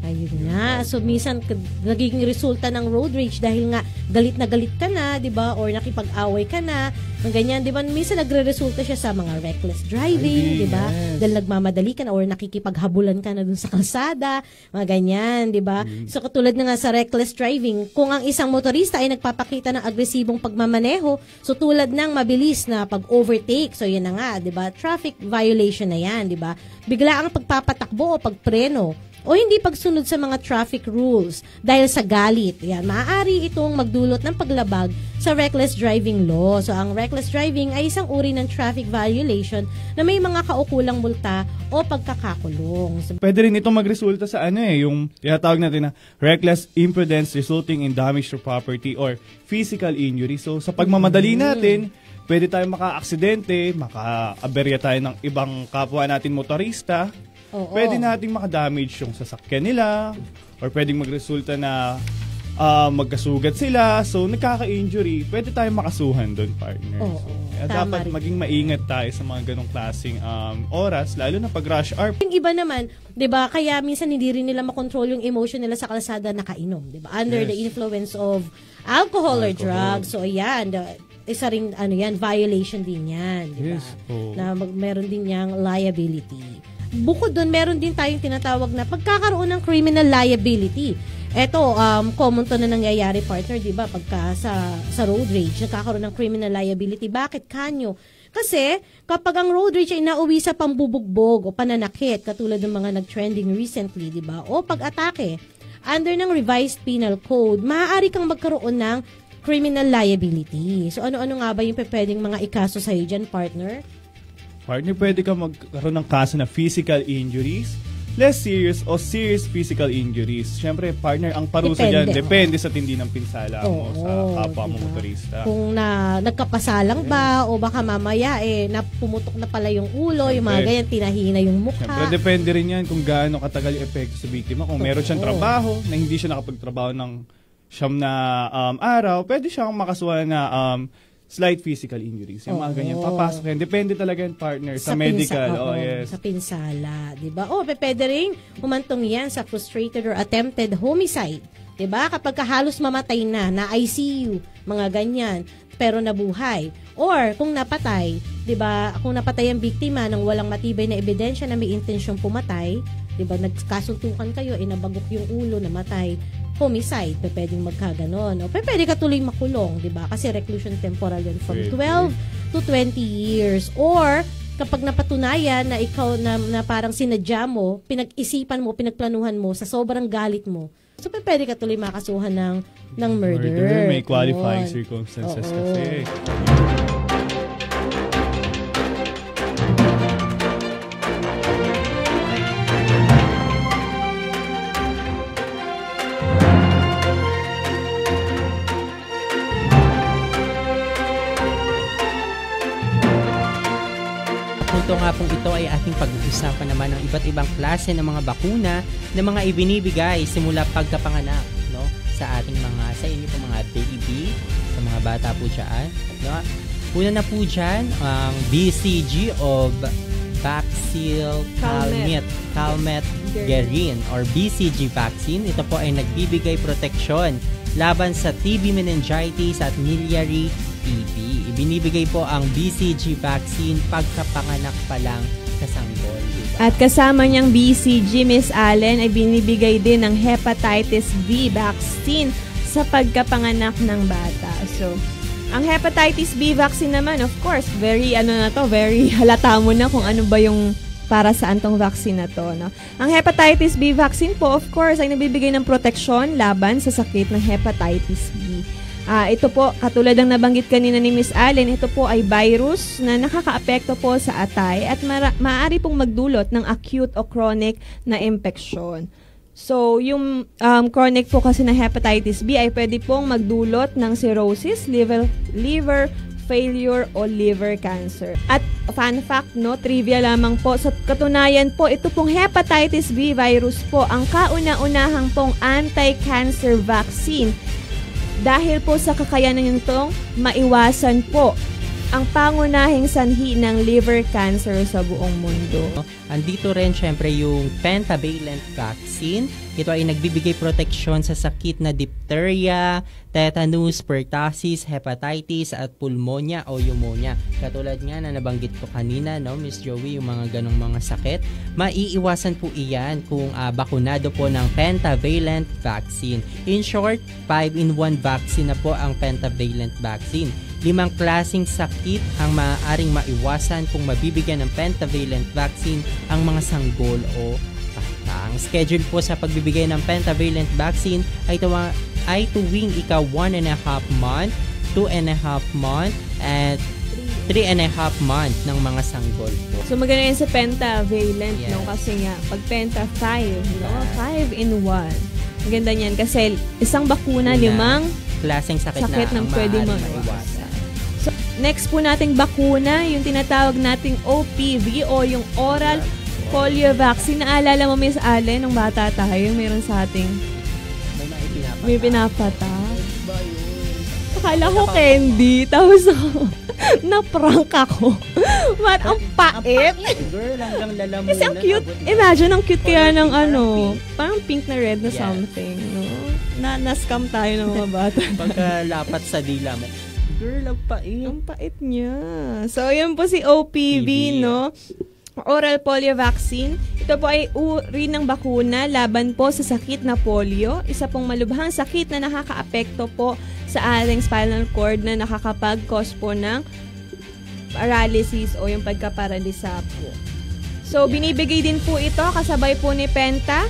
[SPEAKER 17] Ayun nga. So, minsan, nagiging resulta ng road rage dahil nga galit na galit ka na, di ba? Or nakipag-away ka na. Ang ganyan, di ba? Minsan, nagre-resulta siya sa mga reckless driving, di ba? Dahil nagmamadali ka na or nakikipaghabulan ka na dun sa kalsada. Mga ganyan, di ba? So, katulad na nga sa reckless driving, kung ang isang motorista ay nagpapakita ng agresibong pagmamaneho, so tulad ng mabilis na pag-overtake, so yan na nga, di ba? Traffic violation na yan, di ba? Bigla ang pagpapatakbo o pagpreno o hindi pagsunod sa mga traffic rules dahil sa galit. Yan, maaari itong magdulot ng paglabag sa reckless driving law. So, ang reckless driving ay isang uri ng traffic violation na may mga kaukulang multa o pagkakakulong. So,
[SPEAKER 6] pwede rin itong magresulta sa yung tinatawag natin na reckless imprudence resulting in damage to property or physical injury. So, sa pagmamadali natin, pwede tayong maka-aksidente, maka-aberya tayo ng ibang kapwa natin motorista. Pwede nating makadamage yung sasakyan nila or pwedeng magresulta na magkasugat sila. So, nagkaka-injury. Pwede tayong makasuhan doon, partner. Dapat maging maingat tayo sa mga ganong klaseng oras, lalo na pag rush hour.
[SPEAKER 17] Yung iba naman, 'di ba? Kaya minsan hindi rin nila makontrol yung emotion nila sa kalsada, nakainom, 'di ba? Under the influence of alcohol or drugs. So, ayan, isa ring violation din 'yan, 'di ba? Na meron din yang liability. Bukod doon, meron din tayong tinatawag na pagkakaroon ng criminal liability. Ito, common to na nangyayari, partner, di ba? Pagka sa road rage, nagkakaroon ng criminal liability. Bakit kanyo? Kasi, kapag ang road rage ay nauwi sa pambubugbog o pananakit, katulad ng mga nag-trending recently, di ba? O pag-atake, under ng revised penal code, maaari kang magkaroon ng criminal liability. So, ano-ano nga ba yung pwedeng mga ikaso sa'yo dyan, partner?
[SPEAKER 6] Partner, pwede ka magkaroon ng kaso na physical injuries, less serious o serious physical injuries. Siyempre, partner, ang parusa dyan, depende sa tindi ng pinsala mo sa kapwa mo motorista.
[SPEAKER 17] Kung nagkapasalang ba o baka mamaya napumutok na pala yung ulo, yung mga ganyan, tinahina yung mukha.
[SPEAKER 6] Siyempre, depende rin yan kung gaano katagal yung epekto sa biktima. Kung meron siyang trabaho na hindi siya nakapagtrabaho ng siyam na araw, pwede siyang makasuhan na slight physical injuries. Yung mga ganyan, papasok yan. Depende talaga yung partner sa medical. Yes.
[SPEAKER 17] Sa pinsala, di ba? Pwede rin humantong yan sa frustrated or attempted homicide. Di ba? Kapag halos mamatay na ICU, mga ganyan, pero nabuhay. Or kung napatay, di ba? Kung napatay ang biktima ng walang matibay na ebidensya na may intensyong pumatay, di ba? Nagkasuntukan kayo, nabagok yung ulo, namatay. Homicide, pwedeng magkaganon. O pwede ka tuloy makulong, di ba? Kasi reclusion temporal yun from 12 to 20 years. Or, kapag napatunayan na ikaw na parang sinadya mo, pinag-isipan mo, pinagplanuhan mo, sa sobrang galit mo, so pwede ka tuloy makasuhan ng murder.
[SPEAKER 6] May qualifying circumstances kasi.
[SPEAKER 7] Ito nga pong ito ay ating pag-uusapan naman ng iba't ibang klase ng mga bakuna na mga ibinibigay simula pagkapanganak, no? Sa ating sa inyo po mga baby, sa mga bata po dyan, no? Una na po dyan, ang BCG o Bacil Calmet Guerin or BCG vaccine. Ito po ay nagbibigay proteksyon laban sa TB meningitis at miliary TB. Ibinibigay po ang BCG vaccine pagkapanganak pa lang sa sanggol. Diba?
[SPEAKER 18] At kasama niyang BCG, Miss Allen, ay binibigay din ng hepatitis B vaccine sa pagkapanganak ng bata. So, ang hepatitis B vaccine naman, of course, very halata mo na kung ano ba yung para saan tong vaccine na to, no? Ang hepatitis B vaccine po, of course, ay nagbibigay ng proteksyon laban sa sakit ng hepatitis B. Ito po, katulad ng nabanggit kanina ni Miss Allen, ito po ay virus na nakakaapekto po sa atay at maaari pong magdulot ng acute o chronic na infeksyon. So, yung chronic po kasi na hepatitis B ay pwede pong magdulot ng cirrhosis, liver failure o liver cancer. At fun fact, no, trivia lamang po, sa katunayan po, ito pong hepatitis B virus po ang kauna-unahang pong anti-cancer vaccine dahil po sa kakayanan nitong maiwasan po ang pangunahing sanhi ng liver cancer sa buong mundo.
[SPEAKER 7] Andito rin syempre yung pentavalent vaccine. Ito ay nagbibigay proteksyon sa sakit na diphtheria, tetanus, pertussis, hepatitis at pulmonya o pneumonia. Katulad nga na nabanggit ko kanina, no, Miss Joey, yung mga ganong mga sakit. Maiiwasan po iyan kung bakunado po ng pentavalent vaccine. In short, 5-in-1 vaccine na po ang pentavalent vaccine. 5 klaseng sakit ang maaaring maiwasan kung mabibigyan ng pentavalent vaccine ang mga sanggol o bata. Ang schedule po sa pagbibigay ng pentavalent vaccine ay tuwing 1.5 month, 2.5 month, at 3.5 month ng mga sanggol po.
[SPEAKER 18] So maganda yun sa pentavalent, no? Kasi nga, pag penta 5, no? 5-in-1. Maganda niyan kasi isang bakuna, 5
[SPEAKER 7] klaseng sakit na
[SPEAKER 18] pwede maiwasan. So, next po nating bakuna, yung tinatawag nating OPV o yung oral polio vaccine. Naalala mo, Miss Allen, nung bata tayo, meron sa ating may pinapatak. Akala ko candy. Tapos na-prank ako. But ang pait.
[SPEAKER 7] Girl, hanggang lalamunan.
[SPEAKER 18] Kasi ang cute. Imagine, ang cute kaya ng parang pink na red na something. No? Na-scam tayo ng mga bata.
[SPEAKER 7] Pagkalapat sa dila mo. Girl, ang pait.
[SPEAKER 18] Ang pait niya. So, yun po si OPV, no? Oral polio vaccine. Ito po ay uri ng bakuna laban po sa sakit na polio. Isa pong malubhang sakit na nakakaapekto po sa ating spinal cord na nakakapag-cause po ng paralysis o yung pagkaparalisa po. So, binibigay din po ito kasabay po ni Penta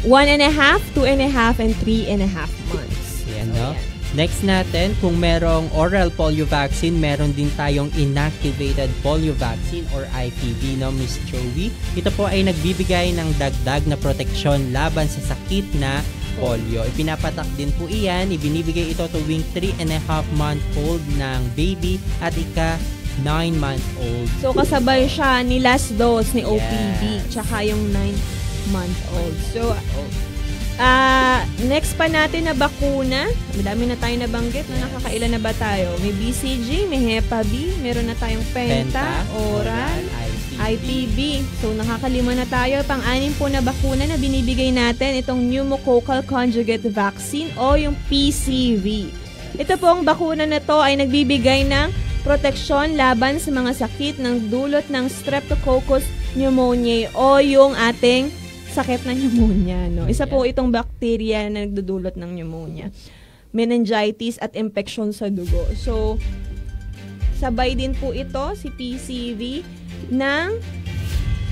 [SPEAKER 18] 1.5, 2.5, and 3.5 months.
[SPEAKER 7] Yan, no? Next natin, kung merong oral polio vaccine, meron din tayong inactivated polio vaccine or IPV, no, Miss Joey. Ito po ay nagbibigay ng dagdag na proteksyon laban sa sakit na polio. Ipinapatak din po iyan, ibinibigay ito tuwing 3.5-month-old ng baby at 9-month-old.
[SPEAKER 18] So, kasabay siya ni last dose ni OPV, tsaka yung 9-month-old. So, next pa natin na bakuna. Madami na tayo nabanggit. Nakakailan na ba tayo? May BCG, may Hepa B, meron na tayong Penta, Oral, IPV. So, nakakalima na tayo. Pang-anim po na bakuna na binibigay natin, itong pneumococcal conjugate vaccine o yung PCV. Ito pong bakuna na to ay nagbibigay ng proteksyon laban sa mga sakit ng dulot ng Streptococcus pneumoniae o yung ating sakit ng pneumonia, no? Isa po itong bacteria na nagdudulot ng pneumonia. Meningitis at infection sa dugo. So, sabay din po ito, si PCV, ng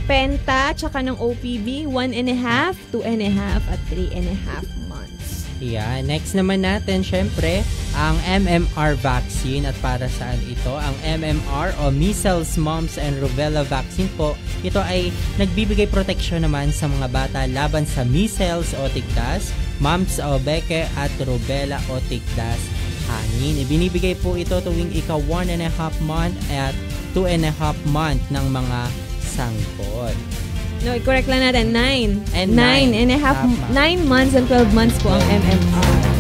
[SPEAKER 18] Penta, tsaka ng OPV, 1.5, 2.5, at 3.5 months.
[SPEAKER 7] Yeah, next naman natin, syempre, ang MMR vaccine. At para saan ito? Ang MMR o Measles, Mumps, and Rubella vaccine po, ito ay nagbibigay proteksyon naman sa mga bata laban sa measles o tigdas, mumps o beke, at rubella o tigdas hangin. Ibinibigay po ito tuwing 1.5 month at 2.5 month ng mga sangkot.
[SPEAKER 18] No, i-correct lang natin, 9
[SPEAKER 7] And
[SPEAKER 18] 9 months and 12 months po ang MMR.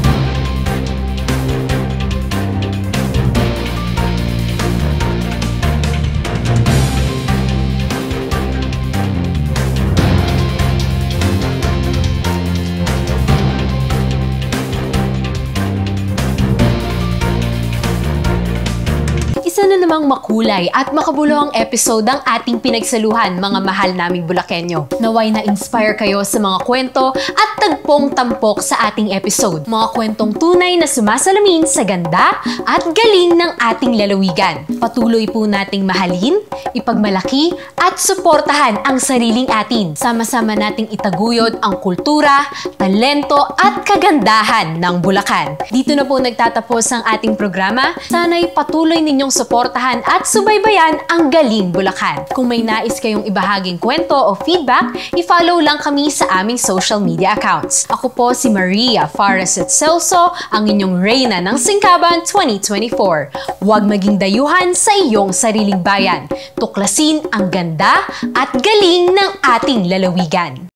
[SPEAKER 19] Isa na namang makulay at makabuluhang episode ang ating pinagsaluhan, mga mahal naming Bulakenyo. Naway na-inspire kayo sa mga kwento at tagpong tampok sa ating episode. Mga kwentong tunay na sumasalamin sa ganda at galing ng ating lalawigan. Patuloy po nating mahalin, ipagmalaki at suportahan ang sariling atin. Sama-sama nating itaguyod ang kultura, talento at kagandahan ng Bulacan. Dito na po nagtatapos ang ating programa. Sana'y patuloy ninyong suportahan at subaybayan ang Galing Bulacan. Kung may nais kayong ibahaging kwento o feedback, i-follow lang kami sa aming social media accounts. Ako po si Maria Farasit Celso, ang inyong Reyna ng Singkaban 2024. Huwag maging dayuhan sa iyong sariling bayan. Tuklasin ang ganda at galing ng ating lalawigan.